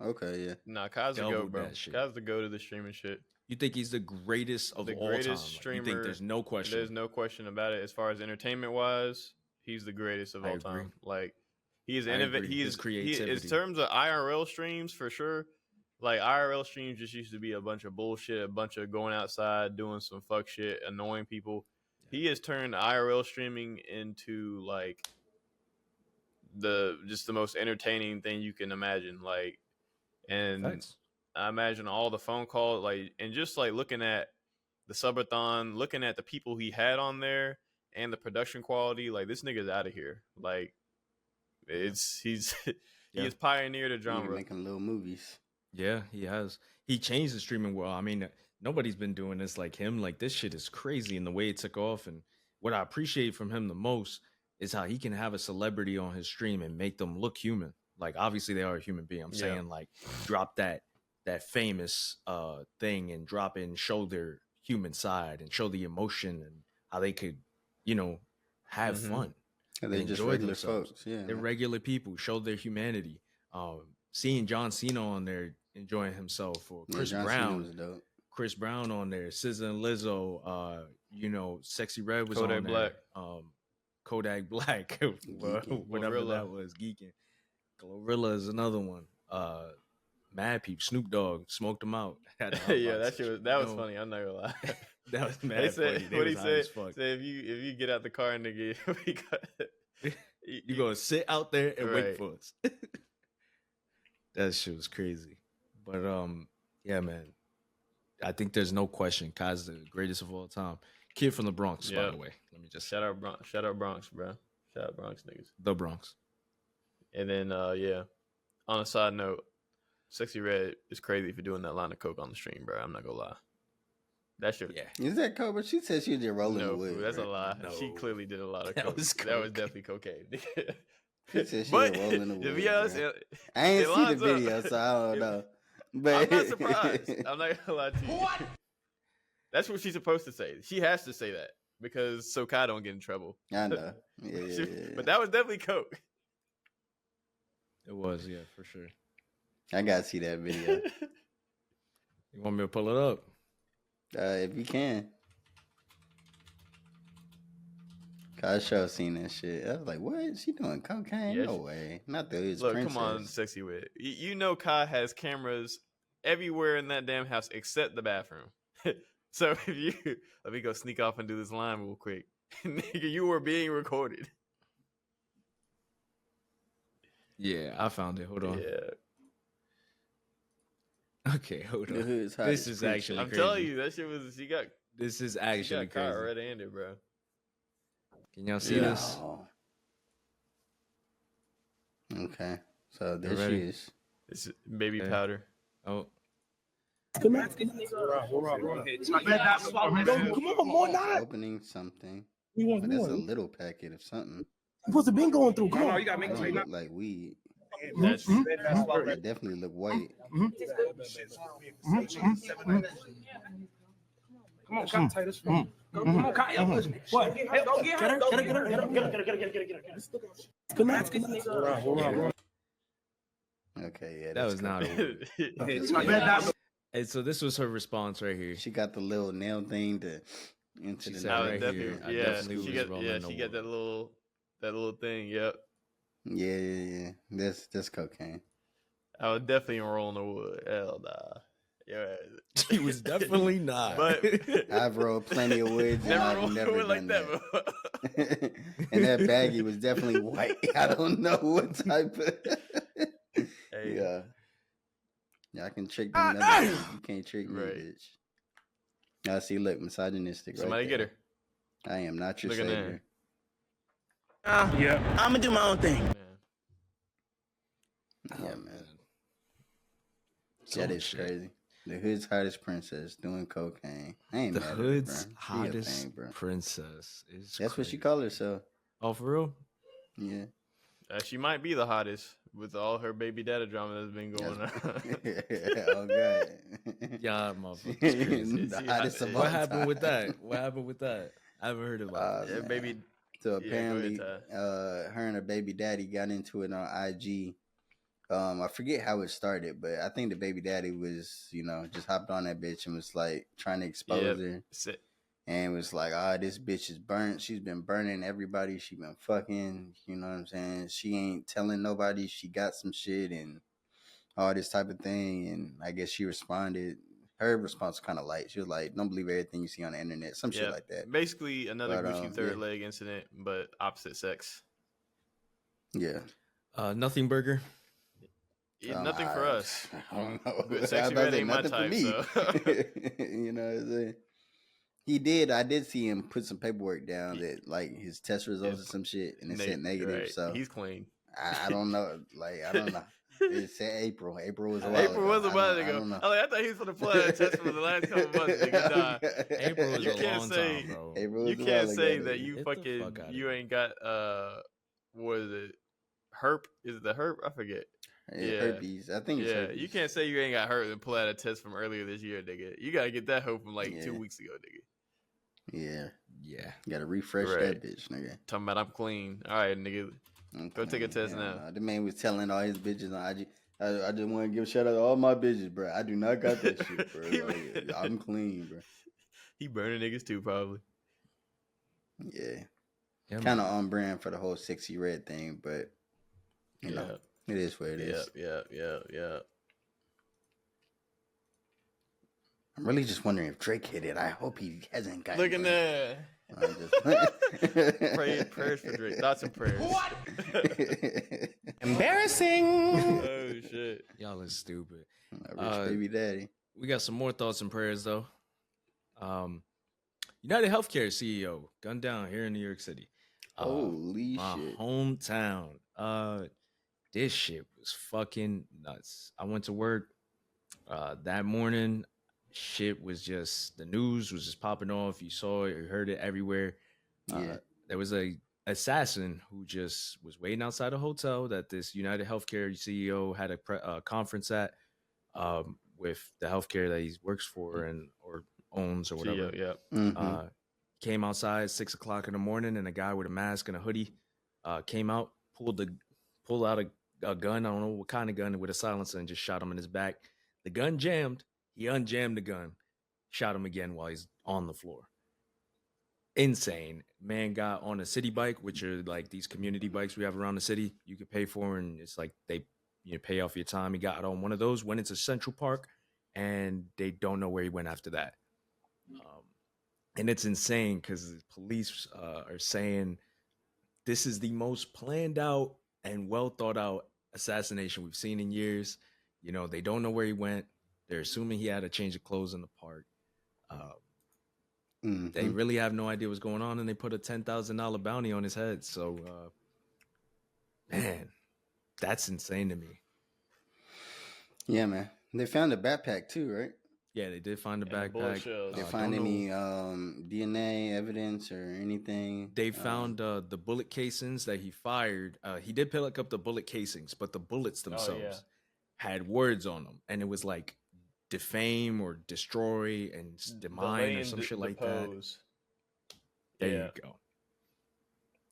okay, yeah. Nah, Kai's the Doubled GOAT, bro. that shit. Kai's the GOAT of the streaming shit. You think he's the greatest of The all greatest time? Like, you streamer. think there's no question? There's no question about it. As far as entertainment wise, he's the greatest of I all agree. time. Like he's I innovative. agree. His In creativity. terms of IRL streams, for sure. Like IRL streams just used to be a bunch of bullshit, a bunch of going outside, doing some fuck shit, annoying people. He has turned IRL streaming into like the most entertaining thing you can imagine. Like, and Facts. I imagine all the phone calls, like, and just like looking at the subathon, looking at the people he had on there and the production quality, like this nigga's out of here. Like, he's he Yeah. has pioneered a Nigga genre. making little movies. Yeah, he has. He changed the streaming world. I mean, nobody's been doing this like him. Like, this shit is crazy in the way it took off. And what I appreciate from him the most is how he can have a celebrity on his stream and make them look human. Like, obviously they are a human being. I'm Yeah. saying, like, drop that famous thing and drop it and show their human side and show the emotion and how they could, have Mhm. fun. They're just enjoy regular themselves. folks. Yeah. They're regular people, show their humanity. Seeing John Cena on there enjoying himself, or Yeah, Chris John Cena Brown, was dope. Chris Brown on there, SZA and Lizzo, Sexy Red was Kodak on there. Black. Kodak Black, Geeking. whatever Glorilla. that was, geeking. Glorilla is another one. Mad Peep, Snoop Dogg, smoked them out. Had the Yeah, hot that shit was box. funny. I'm not gonna lie. That was mad They said funny. They what was he high said. as fuck. Said if you get out the car, nigga, we got, You gonna sit out there and wait Right. for us. That shit was crazy. But yeah, man. I think there's no question. Kai's the greatest of all time. Kid from the Bronx, by Yep. the way. Let me just Shout out Bronx, bro. Shout out Bronx niggas. the Bronx. And then yeah. On a side note, Sexy Red is crazy for doing that line of coke on the stream, bro. I'm not gonna lie. That shit. Yeah. Is that coke? But she said she was just rolling the No, wood. fool, that's right? a lie. No. She clearly did a lot of That coke. was That was coke. definitely cocaine. She said she But was rolling the to wood. be honest, bro. it I ain't see the lines up. video, so I don't know. But I'm not surprised. I'm not gonna lie to you. What? That's what she's supposed to say. She has to say that because so Kai don't get in trouble. I know. Yeah. But that was definitely coke. It was, yeah, for sure. I gotta see that video. You want me to pull it up? If you can. I sure seen that shit. I was like, what? She doing cocaine? Yeah, No way. Not the his Look, princess. come on, Sexy Wit. You know Kai has cameras everywhere in that damn house except the bathroom. So if you let me go sneak off and do this line real quick. Nigga, you were being recorded. Yeah, I found it. Hold on. Yeah. Okay, hold The on. hood's This hottest is princess. actually I'm crazy. telling you, that shit was she got This is actually Kai crazy. red-handed, bro. Can y'all see Yeah. this? Okay. So there You she ready? is. It's baby Okay. powder. Oh, Come on, more not. Opening something. We want Oh, that's a more. little packet of something. What's the been going through? Come on. It don't look like weed. That's It definitely look white. Come on, Kai, tie this. Come on, Kai, what? Hey, go get her. Get her. Good night. Okay, yeah. that was not a yeah. And so this was her response right here. She got the little nail thing to into She the said I nail. would right definitely, here, I yeah, definitely she was got, rolling yeah, the she got wood. that little thing. Yep, Yeah. That's cocaine. I was definitely rolling the wood. Hell nah. Yeah, She was definitely not. But I've rolled plenty of woods and never I've rolled never wood like done that. that. Before. And that baggie was definitely white. I don't know what type of. Hey. Yeah, I can trick them. You can't trick me, Right. bitch. I see. Look, misogynistic. Somebody right get there. her. I am not your Look at savior. Yeah. I'm gonna do my own thing. Man. Yeah, Oh, man. So That much is shit. crazy. The hood's hottest princess doing cocaine. I ain't The mad at her, hood's bro. She a hottest thing, bro. princess is That's what she crazy. call herself. Oh, for real? Yeah. She might be the hottest with all her baby daddy drama that's been going on. Oh god. Yeah, motherfuckers crazy. The She hottest hot- of all What happened with time. that? What happened with that? I haven't heard about Yeah, man. baby. So Yeah, go apparently, ahead, her and her baby daddy got into it on IG. I forget how it started, but I think the baby daddy was, just hopped on that bitch and was like trying to expose her, and was like, this bitch is burnt. She's been burning everybody. She been fucking. You know what I'm saying? She ain't telling nobody she got some shit and all this type of thing. And I guess she responded. Her response was kind of light. She was like, "Don't believe everything you see on the internet." Some shit like that. Basically, another But, Gucci third yeah. leg incident, but opposite sex. Yeah. Nothing burger. Yeah, nothing for us. I don't know. Good I sexy was about red to say, ain't my nothing for type, me. so. You know what I'm saying? I did see him put some paperwork down that like his test results or some shit, and it said negative. Right. So He's clean. I don't know. Like I don't know. It said April. April was a while April ago. was a while I ago. don't know. I thought he was going to pull out a test for the last couple months. Nigga, nah. April is You a can't long say- time, bro. April You was a can't while say ago, that nigga. you Get the fucking fuck outta you here. ain't got what is it? Herp? Is it the herp? I forget. Yeah. Herpes. I think it's Yeah, herpes. you can't say you ain't got herp and pull out a test from earlier this year, nigga. You gotta get that hope from like Yeah. 2 weeks ago, nigga. Yeah, Yeah. you gotta refresh Right. that bitch, nigga. Talking about I'm clean. All right, nigga. Go take a test now. Nah. The man was telling all his bitches on IG. I just want to give a shout out to all my bitches, bro. I do not got that shit, bro. Like, I'm clean, bro. He burning niggas too, probably. Yeah, Yeah, kind man. of on brand for the whole sexy red thing, but you know, it is what it is. Yeah. I'm really just wondering if Drake hit it. I hope he hasn't got. Look in there. I'm just Prayers for Drake. Thoughts and prayers. Embarrassing. Oh shit. Y'all is stupid. My rich baby daddy. We got some more thoughts and prayers though. United Healthcare CEO gunned down here in New York City. Holy My shit. hometown. This shit was fucking nuts. I went to work that morning. Shit was just the news was just popping off. You saw it, you heard it everywhere. Yeah. There was a assassin who just was waiting outside a hotel that this United Healthcare CEO had a conference at with the healthcare that he works for and or owns or whatever. Yeah. Mhm. Came outside 6 o'clock in the morning, and a guy with a mask and a hoodie came out, pulled out a gun. I don't know what kind of gun with a silencer, and just shot him in his back. The gun jammed. He unjammed the gun, shot him again while he's on the floor. Insane. Man got on a city bike, which are like these community bikes we have around the city. You can pay for, and it's like they pay off your time. He got on one of those, went into Central Park, and they don't know where he went after that. And it's insane because the police are saying this is the most planned out and well thought out assassination we've seen in years. They don't know where he went. They're assuming he had a change of clothes in the park. They really have no idea what's going on, and they put a $10,000 bounty on his head. So, man, that's insane to me. Yeah, man. They found a backpack too, right? Yeah, they did find a And the bullet backpack. shells. They find any DNA evidence or anything? They found the bullet casings that he fired. He did pick up the bullet casings, but the bullets themselves had words on them, and it was like defame or destroy and demine or some shit like that. There you go.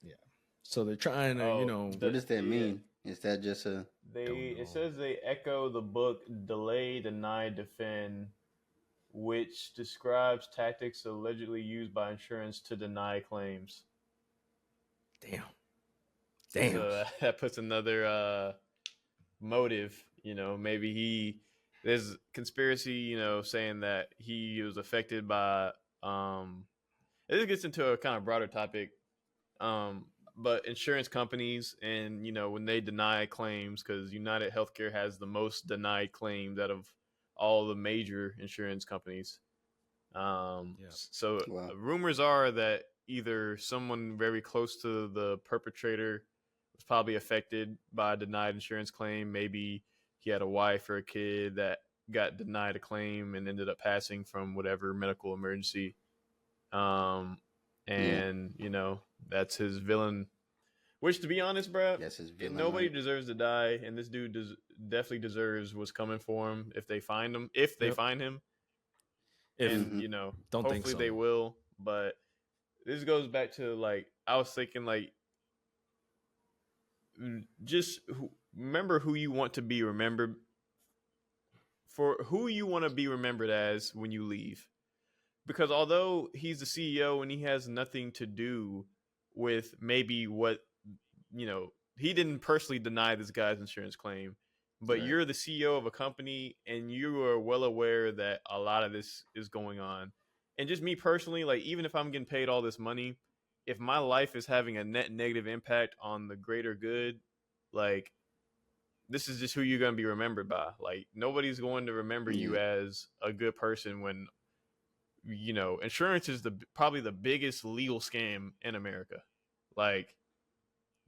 Yeah. So they're trying to, what does that mean? Is that just a? It says they echo the book "Delay, Deny, Defend," which describes tactics allegedly used by insurance to deny claims. Damn. So that puts another motive. Maybe there's conspiracy. Saying that he was affected by. This gets into a kind of broader topic. But insurance companies and when they deny claims, because United Healthcare has the most denied claims out of all the major insurance companies. So rumors are that either someone very close to the perpetrator was probably affected by a denied insurance claim. Maybe he had a wife or a kid that got denied a claim and ended up passing from whatever medical emergency. That's his villain. Which, to be honest, bro, that's his villain. Nobody deserves to die, and this dude definitely deserves what's coming for him if they find him. If they find him, don't hopefully think so. They will. But this goes back to I was thinking just remember who you want to be remembered for, who you want to be remembered as when you leave. Because although he's the CEO and he has nothing to do with maybe what, he didn't personally deny this guy's insurance claim, but you're the CEO of a company and you are well aware that a lot of this is going on. And just me personally, even if I'm getting paid all this money, if my life is having a net negative impact on the greater good, this is just who you're going to be remembered by. Nobody's going to remember you as a good person when, insurance is probably the biggest legal scam in America.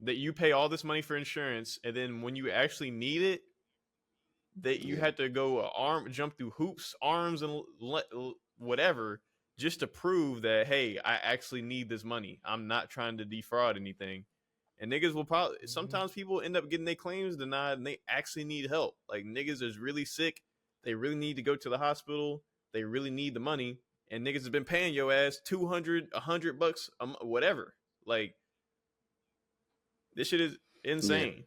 That you pay all this money for insurance, and then when you actually need it, that you had to go jump through hoops, arms, and whatever, just to prove that, hey, I actually need this money. I'm not trying to defraud anything. And niggas will probably, sometimes people end up getting their claims denied and they actually need help. Niggas is really sick. They really need to go to the hospital. They really need the money. And niggas has been paying your ass $200, $100, whatever. This shit is insane.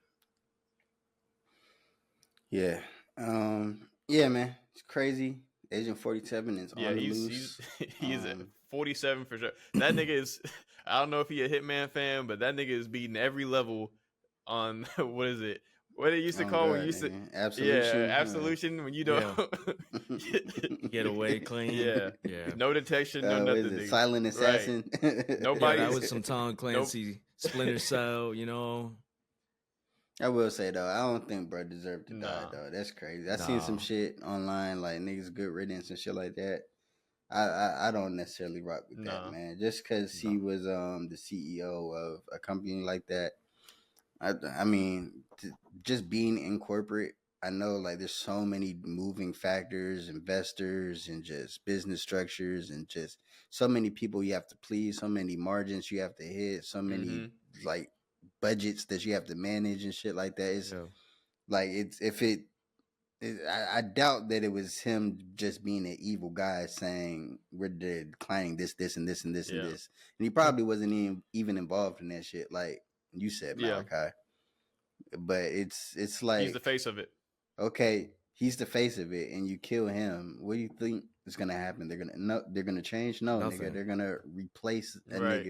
Yeah. Yeah, man. It's crazy. Agent 47 is on the loose. He's at 47 for sure. That nigga is, I don't know if he a Hitman fan, but that nigga is beating every level on, what is it? What they used to call when you used to, Absolution. Yeah, Absolution, when you don't get away clean. Yeah. No detection, no nothing. Silent assassin. Right. Nobody. That was some Tom Clancy, Splinter Cell, I will say though, I don't think bro deserved to die though. That's crazy. I seen some shit online niggas good riddance and shit like that. I don't necessarily rock with that, No. man. Just because he was the CEO of a company like that. I mean, just being in corporate, I know like there's so many moving factors, investors, and just business structures, and just so many people you have to please, so many margins you have to hit, so many like budgets that you have to manage and shit like that. It's Yeah. like I doubt that it was him just being an evil guy saying we're declining this, this, and this, and this, and Yeah. this, and he probably wasn't even involved in that shit, like you said, Yeah. Malachi. But it's He's like, the face of it. okay, he's the face of it, and you kill him. What do you think is gonna happen? They're gonna change? No, Nothing. nigga, they're gonna replace a Right.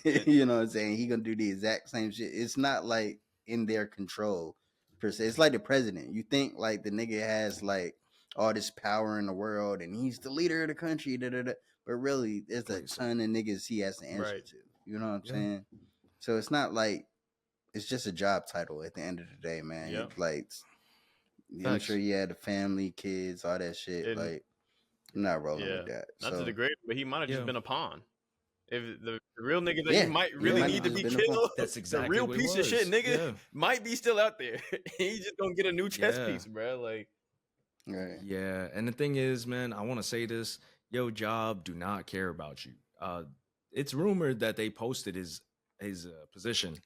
nigga. You know what I'm saying? He gonna do the exact same shit. It's not like in their control per se. It's like the president. You think like the nigga has like all this power in the world and he's the leader of the country, but really there's a ton of niggas he has to answer Right. to. You know what I'm Yeah. saying? So it's not like it's just a job title at the end of the day, man. Yep. Like I'm Facts. sure he had a family, kids, all that shit. And- like I'm not rolling Yeah. with that. Not So to degrade, but he might have Yeah. just been a pawn. If the real nigga that Yeah, you might he really might need to have be just been a pawn. killed, That's the exactly real what it piece of shit was. nigga Yeah. might be still out there. He just gonna get a new chess Yeah. piece, bro. Like, right. Yeah, and the thing is, man, I want to say this: Yo, Job do not care about you. It's rumored that they posted his position.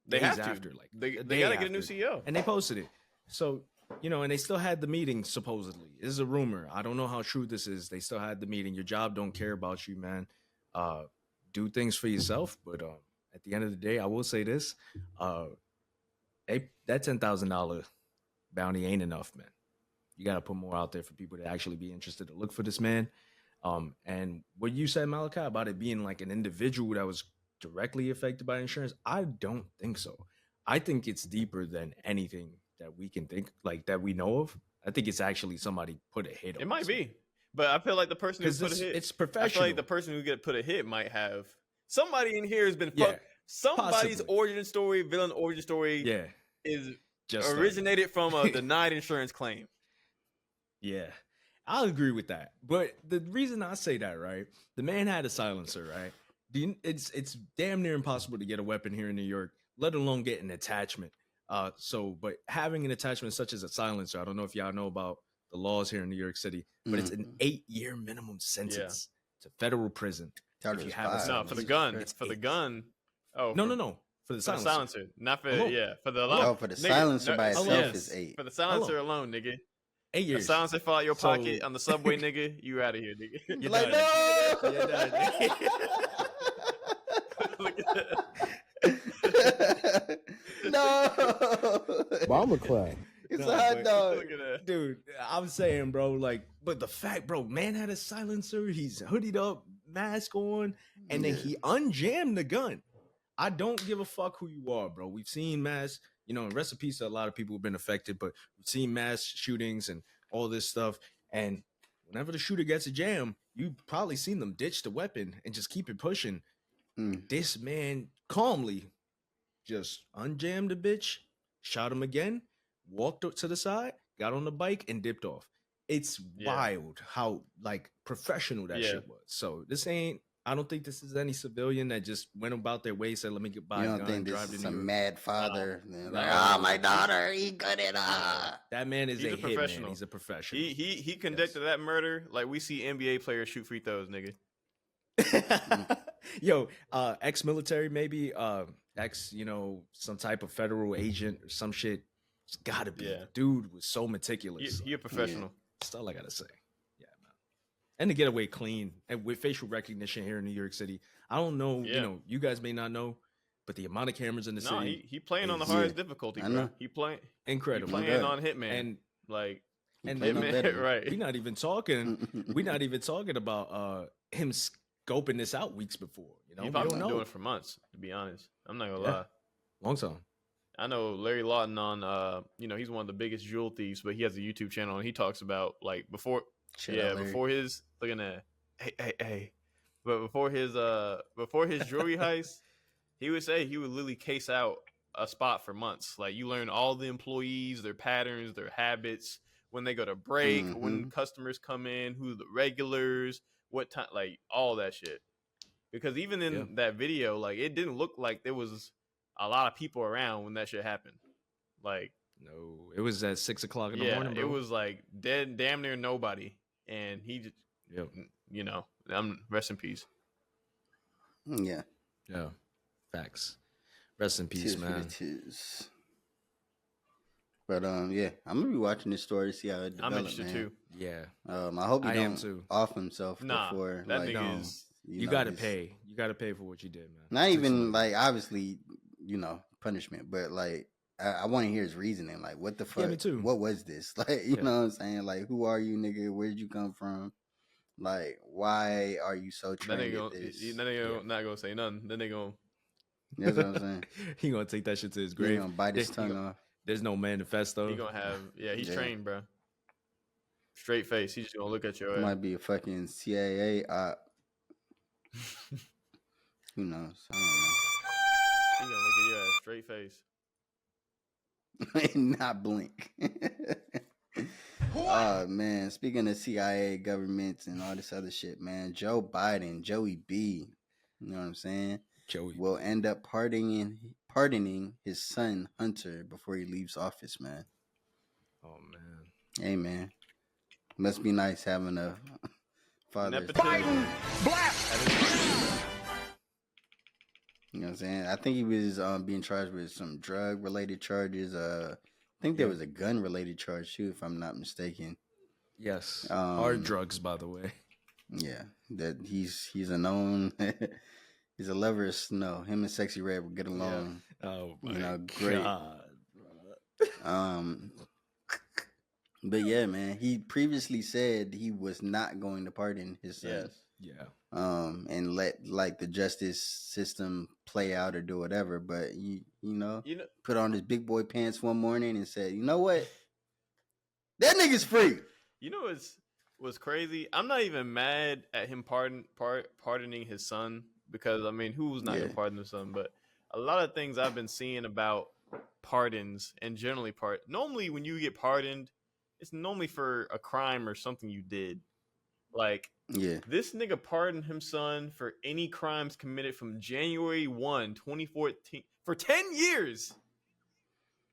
they days have to. after, like They a day gotta get a new after, CEO. and they posted it. So and they still had the meeting. Supposedly, this is a rumor. I don't know how true this is. They still had the meeting. Your job don't care about you, man. Do things for yourself, but at the end of the day, I will say this: that $10,000 bounty ain't enough, man. You got to put more out there for people to actually be interested to look for this man. And what you said, Malachi, about it being like an individual that was directly affected by insurance, I don't think so. I think it's deeper than anything that we can think, like that we know of. I think it's actually somebody put a hit on It might this be, man. but I feel like the person who Because put a hit, it's I feel professional. like the person who get put a hit might have somebody in here has been Yeah, fucked. Somebody's possibly. origin story, villain origin story, Yeah, is just originated from a denied insurance claim. Yeah, I'll agree with that. But the reason I say that, right? The man had a silencer, right? It's damn near impossible to get a weapon here in New York, let alone get an attachment. But having an attachment such as a silencer, I don't know if y'all know about the laws here in New York City, but it's an 8-year minimum sentence to federal prison if you have a silencer. No, for the gun. It's For the 8. gun. Oh, No. For the For the silencer. silencer. Not for, Alone. for the Alone. alarm. Oh, for the Nigga, silencer by no, itself yes. is 8. For the silencer alone, nigga. 8 A years. silencer fall out your So- pocket on the subway, nigga. You out of here, nigga. You're Like, done. no! You're done. Look at that. No! Bomber clap. It's No, a hot but- dog. Look at that. Dude, I'm saying, bro, like, but the fact, bro, man had a silencer, he's hoodied up, mask on, and then he unjammed the gun. I don't give a fuck who you are, bro. We've seen mass, and rest in peace to a lot of people who've been affected, but we've seen mass shootings and all this stuff. And whenever the shooter gets a jam, you've probably seen them ditch the weapon and just keep it pushing. This man calmly just unjammed the bitch, shot him again, walked to the side, got on the bike, and dipped off. It's wild how like professional that shit was. So this ain't. I don't think this is any civilian that just went about their way, said, "Let me get by." You a don't gun, think this drive is to some New York. mad father? No. Like, oh, my daughter, he got it. That man is He's a a hitman. professional. He's a professional. He conducted that murder like we see NBA players shoot free throws, nigga. Yo, ex-military, maybe ex, some type of federal agent or some shit. It's gotta be. Yeah. Dude was so meticulous. He a professional. That's all I gotta say. Yeah, man. And to get away clean and with facial recognition here in New York City. I don't know, you guys may not know, but the amount of cameras in the No, city. he playing on the is hardest difficulty, I bro. know. He playing incredible. playing on Hitman. And like and playing on Hitman, veteran. right. we're not even talking about him scoping this out weeks before. He We probably don't been know. doing it for months, to be honest. I'm not gonna Yeah. lie. Long time. I know Larry Lawton on he's one of the biggest jewel thieves, but he has a YouTube channel and he talks about like before before his looking at hey. But before his jewelry heist, he would say he would literally case out a spot for months. Like you learn all the employees, their patterns, their habits, when they go to break, Mm-hmm. when customers come in, who the regulars, what time, like all that shit. Because even in that video, like it didn't look like there was a lot of people around when that shit happened. Like, no, it was at 6 o'clock in the morning, bro. it was like damn near nobody, and he just, you know, rest in peace. Yeah. Yeah. Facts. Rest in peace, man. But yeah, I'm gonna be watching this story to see how it develops. I'm interested too. Yeah. I hope he don't off himself before. That like, nigga is. You gotta pay. You gotta pay for what you did, man. Not even like obviously, you know, punishment, but like I want to hear his reasoning. Like, what the fuck? Yeah, me too. What was this? Like, you know what I'm saying? Like, who are you, nigga? Where did you come from? Like, why are you so trained at this? That nigga not gonna say nothing. Then they gonna. That's what I'm saying. He gonna take that shit to his grave. He gonna bite his tongue off. There's no manifesto. He gonna have. Yeah, he's trained, bro. Straight face. He's just gonna look at your ass. Might be a fucking CIA op. Who knows? I don't know. He gonna look at your ass straight face. Not blink. Oh man, speaking of CIA, governments, and all this other shit, man, Joe Biden, Joey B, you know what I'm saying? Joey will end up pardoning his son Hunter before he leaves office, man. Oh man. Hey man. Must be nice having a father. Biden black. You know what I'm saying? I think he was being charged with some drug related charges. I think there was a gun related charge too, if I'm not mistaken. Yes. Hard drugs, by the way. Yeah. That he's a known he's a lover of snow. Him and Sexy Red will get along. Yeah. Oh my great. God. But yeah, man, he previously said he was not going to pardon his son. Yes. Yeah. And let like the justice system play out or do whatever. But you know, put on his big boy pants one morning and said, you know what? That nigga's free. You know what's crazy? I'm not even mad at him pardoning his son, because I mean, who's not gonna pardon his son? But a lot of things I've been seeing about pardons and generally normally when you get pardoned, it's normally for a crime or something you did. Like, this nigga pardoned his son for any crimes committed from January 1, 2014 for 10 years.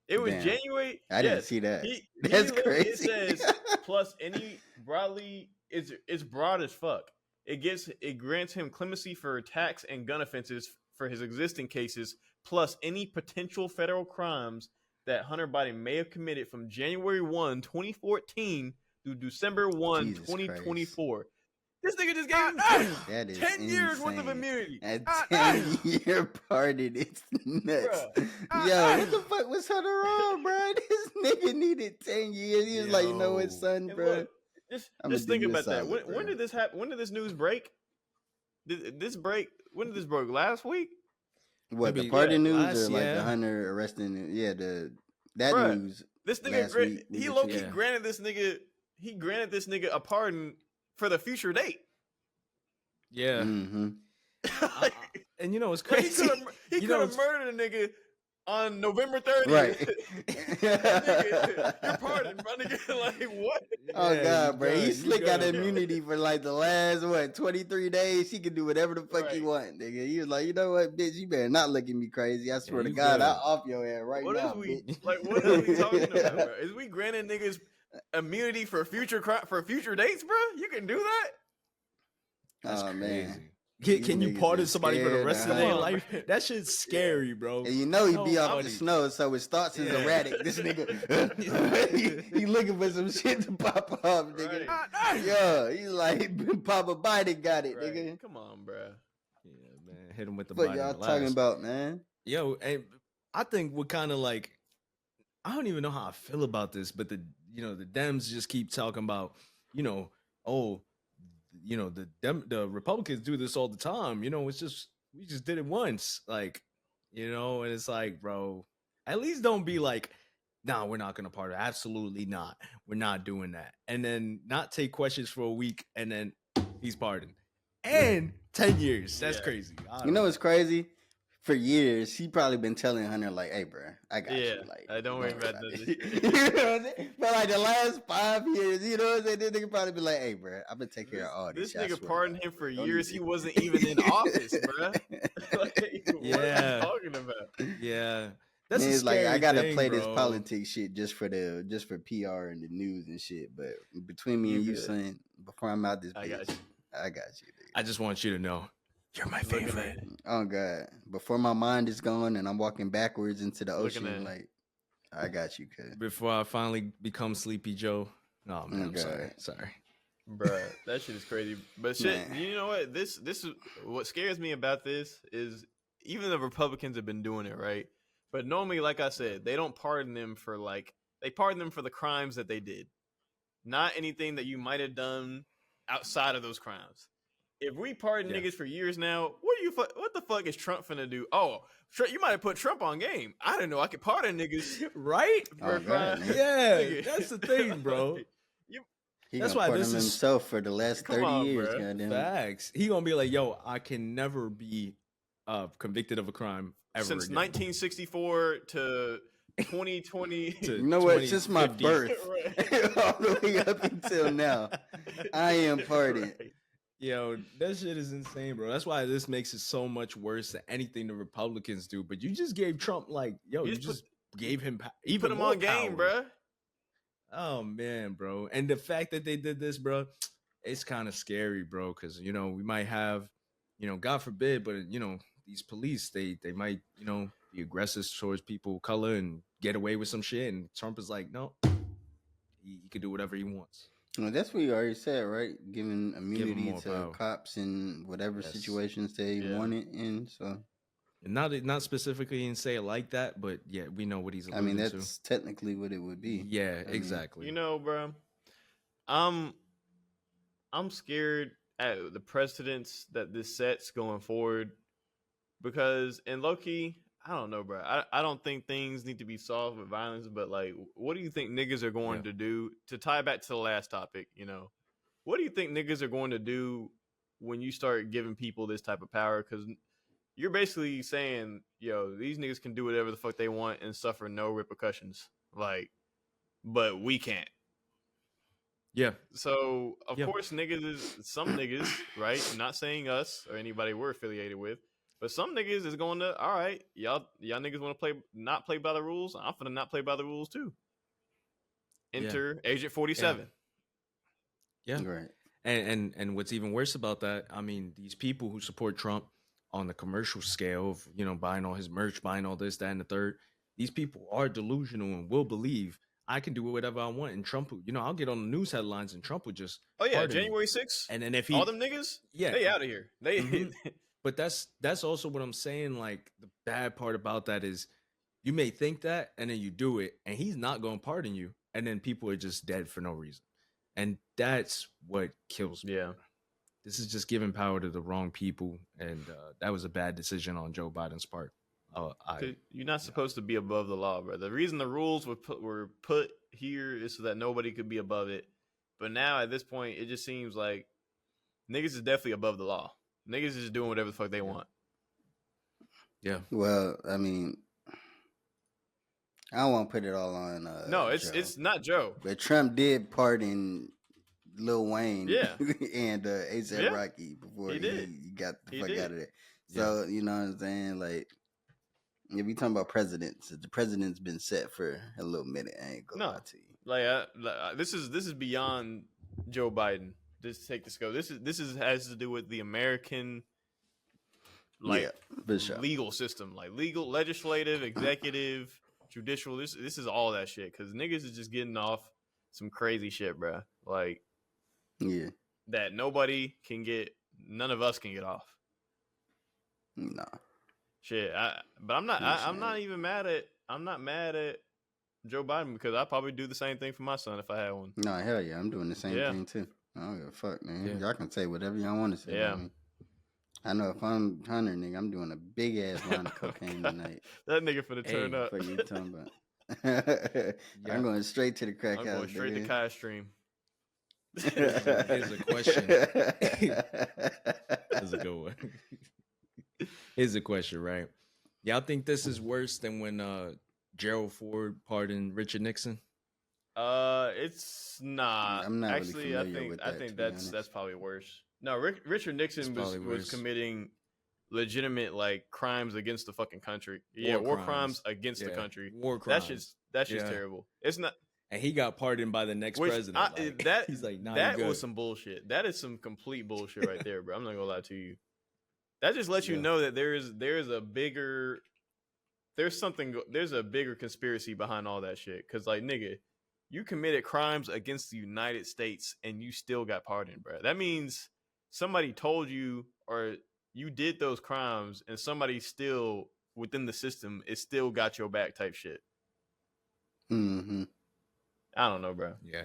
It was January. I didn't see that. That's crazy. It says plus any broadly it's broad as fuck. It grants him clemency for tax and gun offenses for his existing cases, plus any potential federal crimes that Hunter Biden may have committed from January 1, 2014 through December 1, 2024. Christ. This nigga just gave him 10 years worth of immunity. A 10-year pardon. It's nuts. Yo, what the fuck was Hunter on, bro? This nigga needed 10 years. He was like, you know what, son, bro? Just think about that. When did this happen? When did this news break? Did this break? When did this break? Last week? What, the pardon news or like the Hunter arresting? Yeah, that news. This nigga, he low-key granted this nigga. He granted this nigga a pardon for the future date. Yeah. Mm-hmm. And you know what's crazy? He could have murdered a nigga on November 30th. Right. Nigga, you're pardoned, bro. Nigga, like, what? Oh, God, bro. He slick got immunity for like the last, 23 days. He can do whatever the fuck he want, nigga. He was like, you know what, bitch? You better not look at me crazy. I swear to God, I'll off your head right now, bitch. What are we talking about, bro? Is we granting niggas immunity for future dates, bro? You can do that? That's crazy. Man. Can you pardon somebody for the rest of their life? That shit's scary, bro. And you know he be off the snow, so his thoughts is erratic. This nigga, he looking for some shit to pop off, nigga. Right. Yo, he's like, Papa Biden got it, nigga. Come on, bro. Yeah, man. Hit him with the What Biden y'all blast. talking about, man? Yo, and I think we're kind of like, I don't even know how I feel about this, but the Dems just keep talking about, the Republicans do this all the time. It's just, we just did it once. Like, and it's like, bro, at least don't be like, nah, we're not going to pardon. Absolutely not. We're not doing that. And then not take questions for a week and then he's pardoned. And 10 years. That's crazy. You know what's crazy? for years, he probably been telling Hunter like, "Hey, bro, I got you. Like, don't worry about this. it." You know what I'm saying? For like the last 5 years, you know what I'm saying? This nigga probably be like, "Hey, bro, I'm gonna take care of all this." This shit, I nigga swear to pardoned God. him for Don't years. even- He wasn't even in office, bro. Like, what Yeah. are you talking about? Yeah, that's Man, a it's like scary I gotta thing, play bro. this politics shit just for PR and the news and shit. But between me You and you, good. son, before I'm out this I got bitch, you. I got you, dude. I just want you to know you're my Looking favorite. at it. Oh God! Before my mind is gone and I'm walking backwards into the Looking ocean, at it. like I got you, cuz. Before I finally become Sleepy Joe. No, man, Oh, I'm sorry. God. Sorry. Bruh, that shit is crazy. But shit, Man. you know what? This is what scares me about this is even the Republicans have been doing it, right? But normally, like I said, they don't pardon them for they pardon them for the crimes that they did, not anything that you might have done outside of those crimes. If we pardon Yeah. niggas for years now, what the fuck is Trump finna do? Oh, you might have put Trump on game. I didn't know I could pardon niggas Right? for Oh, a crime. God, nigga. Yeah, Nigga. that's the thing, bro. Like, He That's gonna why pardon this is himself for the last Come 30 on, years, bruh. goddamn. facts. He gonna be like, yo, I can never be convicted of a crime ever since again. 1964 to 2020. To You know what? Since my 2050. birth, Right. all the way up until now, I am pardoned. Right. Yo, that shit is insane, bro. That's why this makes it so much worse than anything the Republicans do. But you just gave Trump You you just just gave him You even put him more on game, power. bruh. Oh man, bro. And the fact that they did this, bro, it's kind of scary, bro, because we might have, God forbid, but these police, they might, be aggressive towards people of color and get away with some shit. And Trump is like, no, he can do whatever he wants. Well, that's what you already said, right? Giving immunity more to power. cops in whatever Yes. situations they Yeah. want it in. So, And not specifically and say it like that, but yeah, we know what he's I alluding mean, that's technically what it would to. be. Yeah, I mean, exactly. You know, bruh. I'm scared at the precedents that this sets going forward because in low-key, I don't know, bro. I don't think things need to be solved with violence, but like, what do you think niggas are going to do to tie back to the last topic? What do you think niggas are going to do when you start giving people this type of power? Because you're basically saying, yo, these niggas can do whatever the fuck they want and suffer no repercussions. Like, but we can't. Yeah. So of Yeah. course, some niggas, right? Not saying us or anybody we're affiliated with, but some niggas is going to, all right, y'all niggas want to not play by the rules. I'm finna not play by the rules too. Enter Agent 47. Yeah. right. And what's even worse about that, I mean, these people who support Trump on the commercial scale of, buying all his merch, buying all this, that, and the third, these people are delusional and will believe I can do whatever I want. And Trump, I'll get on the news headlines and Trump would just Oh yeah, pardon me. January 6th. And then if all them niggas, yeah, they out of here. They Mhm. But that's also what I'm saying. Like, the bad part about that is you may think that and then you do it and he's not going to pardon you. And then people are just dead for no reason. And that's what kills me. Yeah. This is just giving power to the wrong people. And that was a bad decision on Joe Biden's part. You're not supposed to be above the law, bro. The reason the rules were put here is so that nobody could be above it. But now at this point, it just seems like niggas is definitely above the law. Niggas is just doing whatever the fuck they want. Yeah. Well, I mean, I don't want to put it all on. No, Joe. it's not Joe. But Trump did pardon Lil Wayne, Yeah. and ASAP Yeah. Rocky before He did. he got the He fuck did. out of there. So you know what I'm saying? Like, if we talking about presidents, the president's been set for a little minute. I ain't gonna lie to you. Like this is beyond Joe Biden. Just take the scope. This has to do with the American Yeah, for sure. legal system, like legal, legislative, executive, judicial. This is all that shit because niggas is just getting off some crazy shit, bro. Like Yeah, that none of us can get off. nah. Shit, but I'm not. I'm not even mad at. I'm not mad at Joe Biden because I probably do the same thing for my son if I had one. No, hell yeah, I'm doing the same Yeah. thing too. I don't give a fuck, man. Yeah. Y'all can say whatever y'all want to say. Yeah. I know if I'm Hunter, nigga, I'm doing a big ass line of cocaine tonight. That nigga finna turn Hey, up. What you talking about? I'm going straight to the crack I'm house. going straight to nigga. Kai Stream. Here's a question. That's a good one. Here's a question, right? Y'all think this is worse than when Gerald Ford pardoned Richard Nixon? It's not. I'm not really Actually, familiar with I that, think to be that's honest. probably worse. No, Richard It's Nixon probably was worse. committing legitimate like crimes against the fucking country. War War crimes. crimes against the Yeah, country. war That's crimes. just Yeah. terrible. It's not. And he got pardoned by the next Which president. Like, that he's like, nah, that you was good. some bullshit. That is some complete bullshit right there, bro. I'm not gonna lie to you. That just lets you Yeah. know that there's a bigger there's a bigger conspiracy behind all that shit. Cause like nigga, you committed crimes against the United States and you still got pardoned, bro. That means somebody told you or you did those crimes and somebody still within the system is still got your back type shit. Mm-hmm. I don't know, bro. Yeah.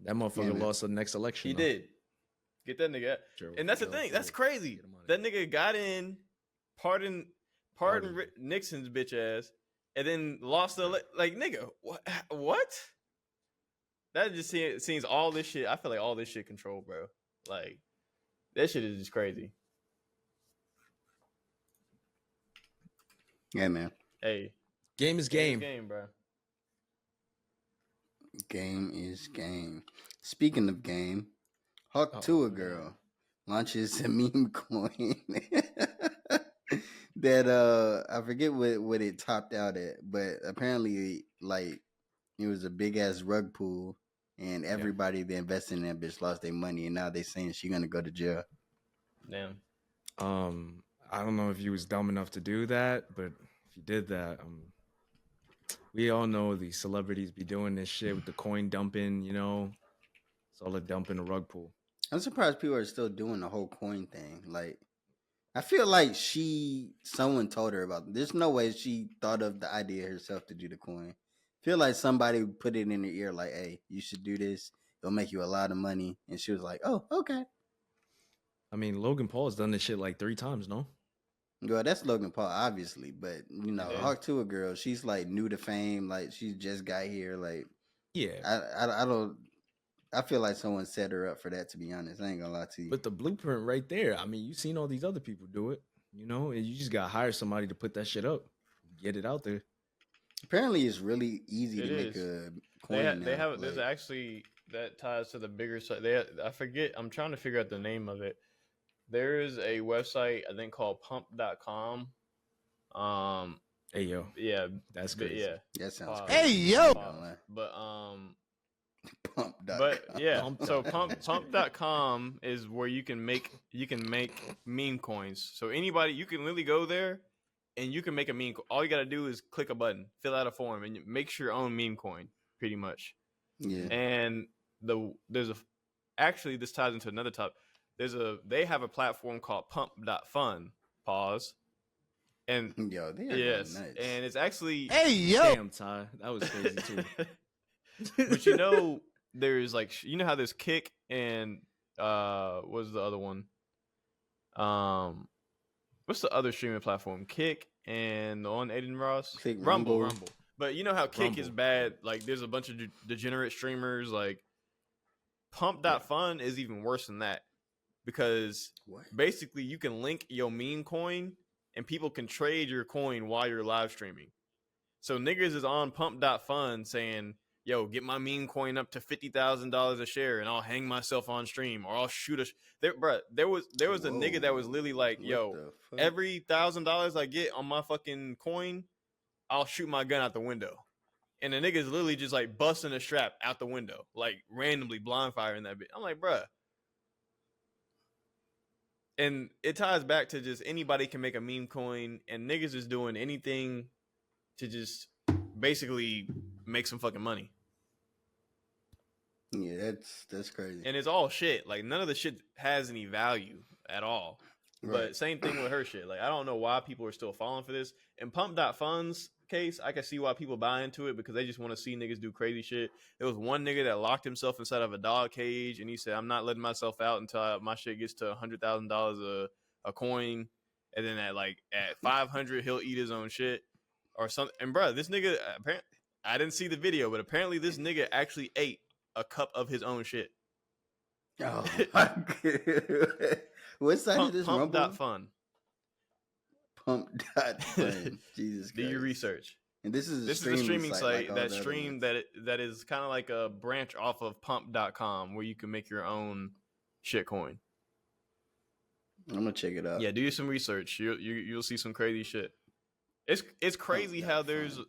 That motherfucker lost the next election. He though. did. Get that nigga out. And that's the thing. That's crazy. That nigga got in, pardoned Nixon's bitch ass, and then lost the like nigga. What? That just seems all this shit. I feel like all this shit controlled, bro. Like that shit is just crazy. Yeah, man. Hey, game is game. Game, bro. Game is game. Speaking of game, Hawk to a girl launches a meme coin that I forget what it topped out at, but apparently like it was a big ass rug pool, and everybody that invested in that bitch lost their money, and now they saying she gonna go to jail. Damn. I don't know if you was dumb enough to do that, but if you did that, we all know the celebrities be doing this shit with the coin dumping, you know. It's all a dump in the rug pool. I'm surprised people are still doing the whole coin thing. Like, I feel like someone told her about it. There's no way she thought of the idea herself to do the coin. I feel like somebody put it in her ear like, hey, you should do this. It'll make you a lot of money. And she was like, oh, okay. I mean, Logan Paul's done this shit like 3 times, no? Well, that's Logan Paul, obviously. But, you know, Hawk to a girl, she's like new to fame. Like, she just got here. Like, yeah. I feel like someone set her up for that, to be honest. I ain't gonna lie to you. But the blueprint right there, I mean, you've seen all these other people do it, you know, and you just gotta hire somebody to put that shit up, get it out there. Apparently, it's really easy to make a coin. They have there's actually that ties to the bigger site. I forget. I'm trying to figure out the name of it. There is a website I think called pump.com. Hey yo, yeah, that's good. Yeah, that sounds. Hey yo, but pump.com. But yeah, so pump.com is where you can make meme coins. So anybody, you can literally go there and you can make a meme. All you got to do is click a button, fill out a form, and make your own meme coin, pretty much. Yeah. And actually this ties into another topic. They have a platform called pump.fun. Pause. And yo, they are nuts. And it's actually damn Ty, that was crazy too. But you know, there's like how there's Kick and what's the other one? What's the other streaming platform? Kick and on Aiden Ross? Rumble. But you know how Kick is bad? Like there's a bunch of degenerate streamers. Like Pump.fun is even worse than that because basically you can link your meme coin and people can trade your coin while you're live streaming. So niggas is on Pump.fun saying, yo, get my meme coin up to $50,000 a share and I'll hang myself on stream or I'll shoot there was a nigga that was literally like, yo, every $1,000 I get on my fucking coin, I'll shoot my gun out the window. And the nigga is literally just like busting a strap out the window, like randomly blind firing that bitch. I'm like, bruh. And it ties back to just anybody can make a meme coin and niggas is doing anything to just basically make some fucking money. Yeah, that's crazy. And it's all shit. Like none of the shit has any value at all. Right. But same thing with her shit. Like I don't know why people are still falling for this. In Pump.fun's case, I can see why people buy into it because they just want to see niggas do crazy shit. There was one nigga that locked himself inside of a dog cage and he said, I'm not letting myself out until my shit gets to $100,000 a coin. And then at 500, he'll eat his own shit or something. And bro, this nigga, apparently, I didn't see the video, but apparently this nigga actually ate a cup of his own shit. Oh my god. What side of this Rumble? Pump.fun. Pump.fun. Jesus Christ. Do your research. And this is a streaming site like that stream that is kind of like a branch off of pump.com where you can make your own shitcoin. I'm gonna check it out. Yeah, do some research. You'll see some crazy shit. It's crazy how there's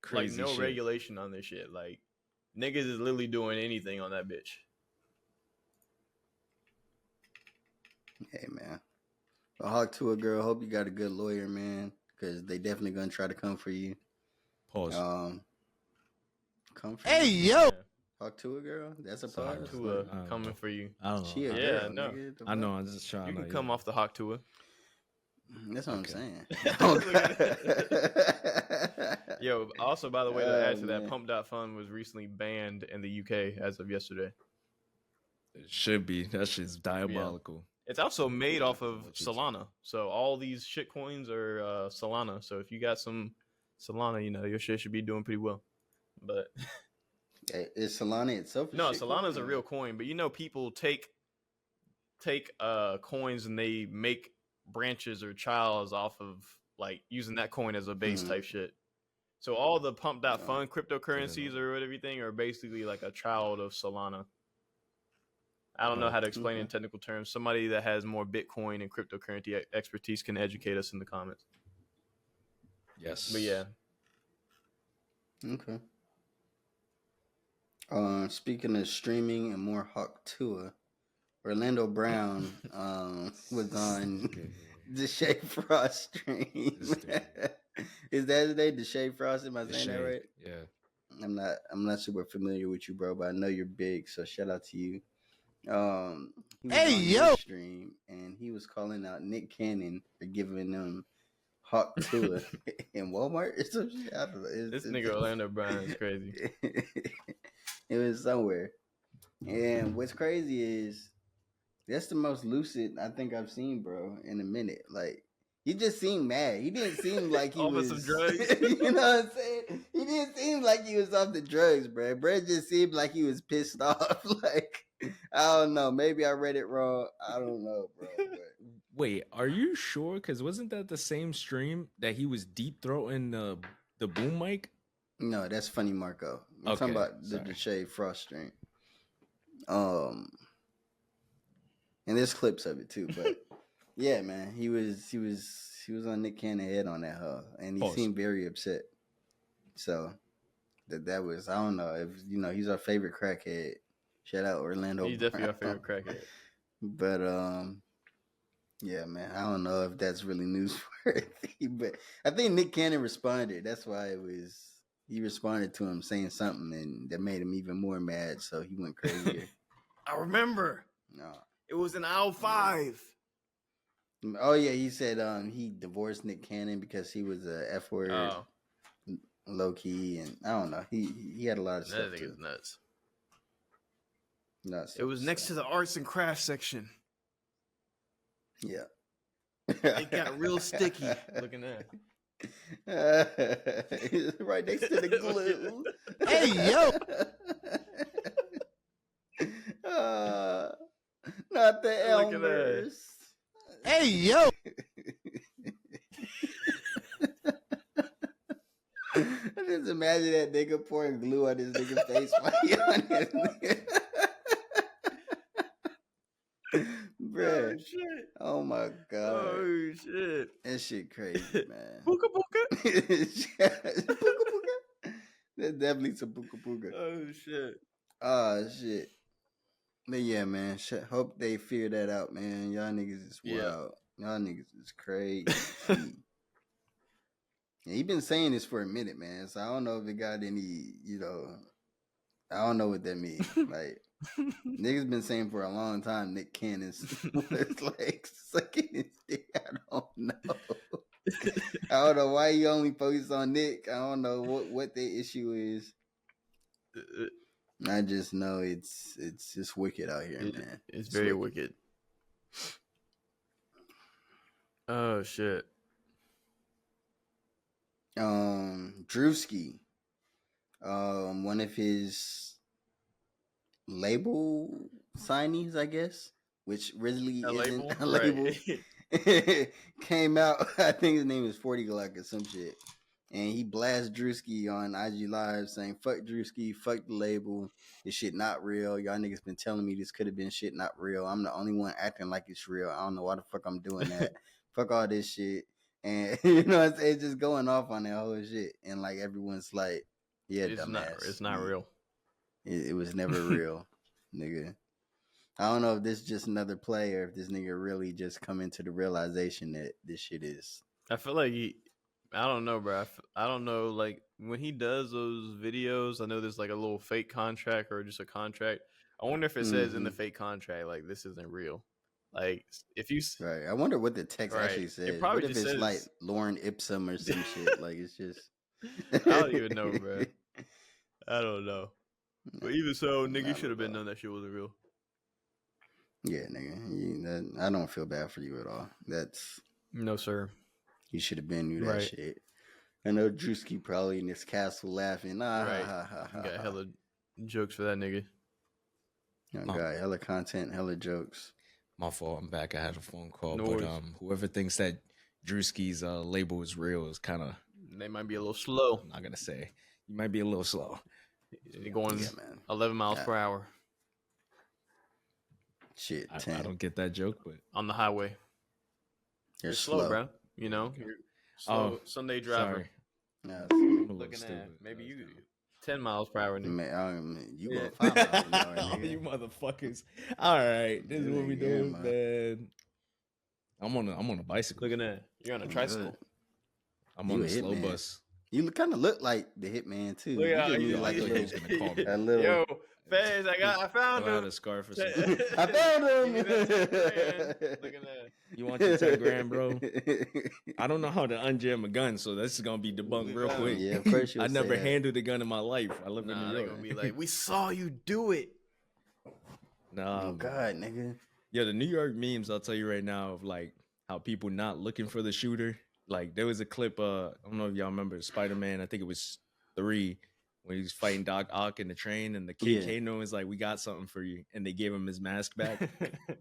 crazy like no regulation on this shit. Like niggas is literally doing anything on that bitch. Hey man, a hawk to a girl. Hope you got a good lawyer, man, because they definitely gonna try to come for you. Pause. Come for Hey you. yo, Hawk to a girl. That's a Hawk pause. Tua coming for you. I don't know. She a Yeah, girl, no. nigga. I know. I'm just trying. You can come off the Hawk Tua. That's what I'm saying. Yo, also, by the way, to add to that, man. Pump.fun was recently banned in the UK as of yesterday. It should be. That shit's diabolical. It's also made off of Solana. So all these shit coins are Solana. So if you got some Solana, you know, your shit should be doing pretty well. But is Solana itself? No, Solana's a real coin, but you know, people take coins and they make branches or childs off of like using that coin as a base type shit. So all the Pump.fun cryptocurrencies or everything are basically like a child of Solana. I don't know how to explain in technical terms. Somebody that has more Bitcoin and cryptocurrency expertise can educate us in the comments. Yes. But yeah. Okay. Speaking of streaming and more Hawk Tua, Orlando Brown was on the Shea Frost stream. Is that his name? The Shea Frost? Am I saying that right? Yeah. I'm not super familiar with you, bro, but I know you're big, so shout out to you. He was Hey, on yo! his stream and he was calling out Nick Cannon for giving them Hawk Tua in Walmart or some shit. I don't know. This nigga Orlando Brown is crazy. It was somewhere. And what's crazy is that's the most lucid I think I've seen, bro, in a minute. Like, he just seemed mad. He didn't seem like he was some drugs. You know what I'm saying? He didn't seem like he was off the drugs, bro. Bro just seemed like he was pissed off. Like, I don't know. Maybe I read it wrong. I don't know, bro. But Wait, are you sure? Because wasn't that the same stream that he was deep throating the boom mic? no, that's Funny Marco. I'm talking about the Shea Frost stream. And there's clips of it too, but yeah, man, he was on Nick Cannon's head on that hoe, and he seemed very upset. So that was, I don't know if you know, he's our favorite crackhead. Shout out Orlando. He's definitely our favorite crackhead. But yeah, man, I don't know if that's really newsworthy, but I think Nick Cannon responded. That's why he responded to him saying something, and that made him even more mad. So he went crazier. I remember. No. It was in aisle 5. Oh yeah, he said he divorced Nick Cannon because he was a F word, low key, and I don't know. He had a lot of stuff. That nigga's nuts. Nuts. It was next to the arts and crafts section. Yeah. It got real sticky. Looking at right next to the glue. Hey yo! Not the Elmers. Hey yo! I just imagine that nigga pouring glue on his nigga face while he on his nigga. Bruh. Oh shit. Oh my god. Oh shit. That shit crazy, man. Booka booka. Booka booka. That's definitely some booka booka. Oh shit. Oh shit. But yeah, man. Hope they figure that out, man. Y'all niggas is wild. Y'all niggas is crazy. Yeah, he been saying this for a minute, man. So I don't know if it got any, you know, I don't know what that means. Like, niggas been saying for a long time Nick Cannon was like sucking his dick. I don't know. I don't know why he only focused on Nick. I don't know what the issue is. I just know it's just wicked out here, man. It's very wicked. Oh shit. Drewski, one of his label signees, I guess, which originally isn't a label, came out. I think his name is 40 Glock or some shit. And he blasted Drewski on IG Live saying, fuck Drewski, fuck the label. This shit not real. Y'all niggas been telling me this could have been shit not real. I'm the only one acting like it's real. I don't know why the fuck I'm doing that. Fuck all this shit. And you know what I'm saying? Just going off on that whole shit. And like everyone's like, yeah, dumbass. It's not real. It was never real, nigga. I don't know if this is just another play or if this nigga really just come into the realization that this shit is. I feel like I don't know, bro. I don't know. Like when he does those videos, I know there's like a little fake contract or just a contract. I wonder if it says in the fake contract like this isn't real. Like if you right, I wonder what the text actually says. It probably what if just it's says... like Lauren Ipsum or some shit? Like it's just. I don't even know, bro. I don't know. But even so, nigga should have been known that shit wasn't real. Yeah, nigga. I don't feel bad for you at all. That's no, sir. You should have been knew that shit. I know Drewski probably in his castle laughing. Got hella jokes for that nigga. Oh, God, hella content, hella jokes. My fault. I'm back. I had a phone call, but whoever thinks that Drewski's label is real is kind of. They might be a little slow. I'm not gonna say. You might be a little slow. You're going 11 miles per hour. Shit, I don't get that joke, but on the highway, you're slow, bro. You know, you're slow Sunday driver. No, looking at maybe you 10 miles per hour. You go 5 miles an hour, nigga. You motherfuckers! All right, this is what we doing, man. I'm on a bicycle. Look at that. You're on a tricycle. I'm on a slow bus. You kind of look like the Hitman too. Look at you like a little. Yo, Fez, I found him. I had a scarf or something. I found him. Look at that. You want your 10 grand, bro? I don't know how to unjam a gun, so this is gonna be debunked real quick. Yeah, of course. I never handled a gun in my life. I live in New York. They're gonna be like, we saw you do it. Nah, oh God, nigga. Yeah, the New York memes. I'll tell you right now of like how people not looking for the shooter. Like there was a clip. I don't know if y'all remember Spider-Man. I think it was 3 when he was fighting Doc Ock in the train, and the kid came to him and was like, "We got something for you," and they gave him his mask back.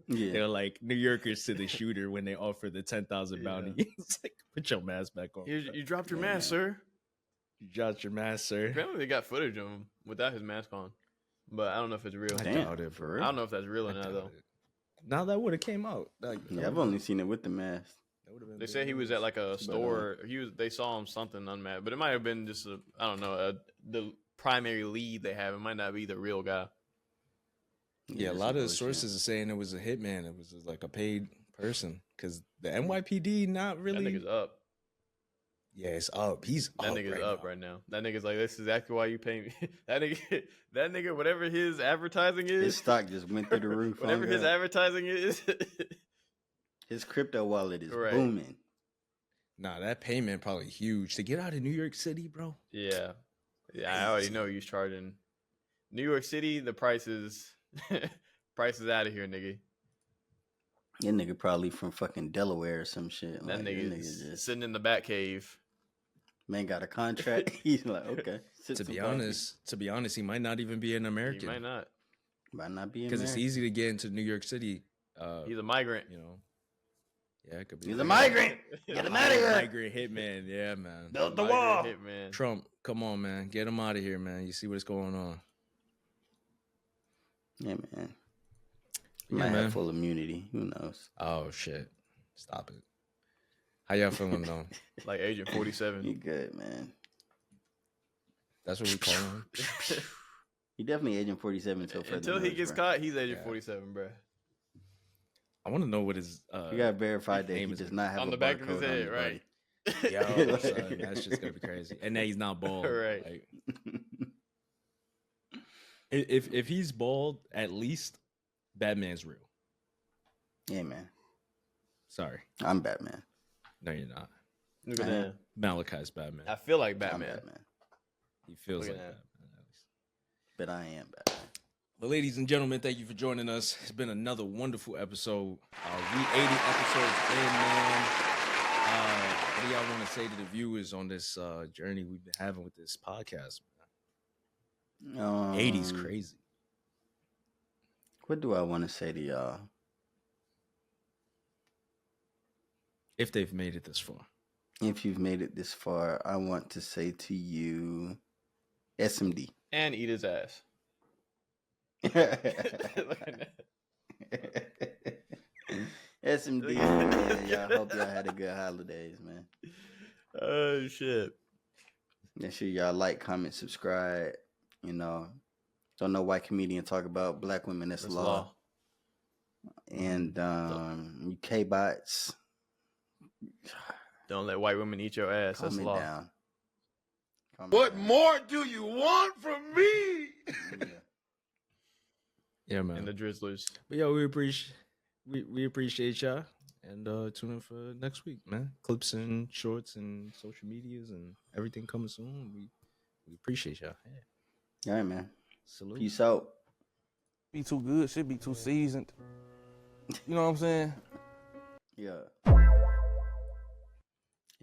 They're like New Yorkers to the shooter when they offer the 10,000 bounty. It's like, put your mask back on. You dropped your mask, sir. You dropped your mask, sir. Apparently, they got footage of him without his mask on, but I don't know if it's real. I doubt it, for real. I don't know if that's real or not, though. Now that would have came out. Like, I've only seen it with the mask. They said he was at like a store. They saw him something unmasked, but it might have been just the primary lead they have. It might not be the real guy. Yeah, a lot of sources are saying it was a hitman. It was like a paid person because the NYPD not really. That nigga's up. Yeah, it's up. He's that up. Nigga's up right now. That nigga's like, this is exactly why you pay me. that nigga, whatever his advertising is, his stock just went through the roof. Whatever his advertising is. His crypto wallet is booming. Nah, that payment probably huge to get out of New York City, bro. Yeah, I already know he's charging. New York City, the price is out of here, nigga. That nigga probably from fucking Delaware or some shit. That nigga just sitting in the bat cave. Man got a contract. He's like, okay. To be honest, he might not even be an American. He might not. Might not be because it's easy to get into New York City. He's a migrant, you know. Yeah, it could be. He's a migrant. Get him out of here. Migrant hitman. Yeah, man. Build the wall. Hitman. Trump, come on, man. Get him out of here, man. You see what's going on. Yeah, man. He might have full immunity. Who knows? Oh, shit. Stop it. How y'all feeling, though? Like Agent 47. He good, man. That's what we call him. He definitely Agent 47 until he gets caught. He's Agent 47, bro. I want to know what his. You gotta verify that he does not have on the back of his head, right? Yo, son, that's just gonna be crazy. And that he's not bald, right? Like, if he's bald, at least Batman's real. Yeah, man. Sorry, I'm Batman. No, you're not. Look at that. Malachi's Batman. I feel like Batman. I'm Batman. He feels like Batman, at least. But I am Batman. Well, ladies and gentlemen, thank you for joining us. It's been another wonderful episode. We 80 episodes in, man. What do y'all want to say to the viewers on this journey we've been having with this podcast, man? 80's crazy. What do I want to say to y'all? if they've made it this far. If you've made it this far, I want to say to you, SMD. And eat his ass. SMD, man. Y'all hope y'all had a good holidays, man. Oh shit. Make sure y'all like, comment, subscribe. You know, don't know white comedian talk about black women. That's law. And you K-bots. Don't let white women eat your ass. That's law. Down. What more do you want from me? Yeah, man. And the Drizzlers. But yeah, we appreciate y'all, and tune in for next week, man. Clips and shorts and social medias and everything coming soon. We appreciate y'all. Yeah. All right, man. Salute. Peace out. Be too good, should be too seasoned. You know what I'm saying? Yeah.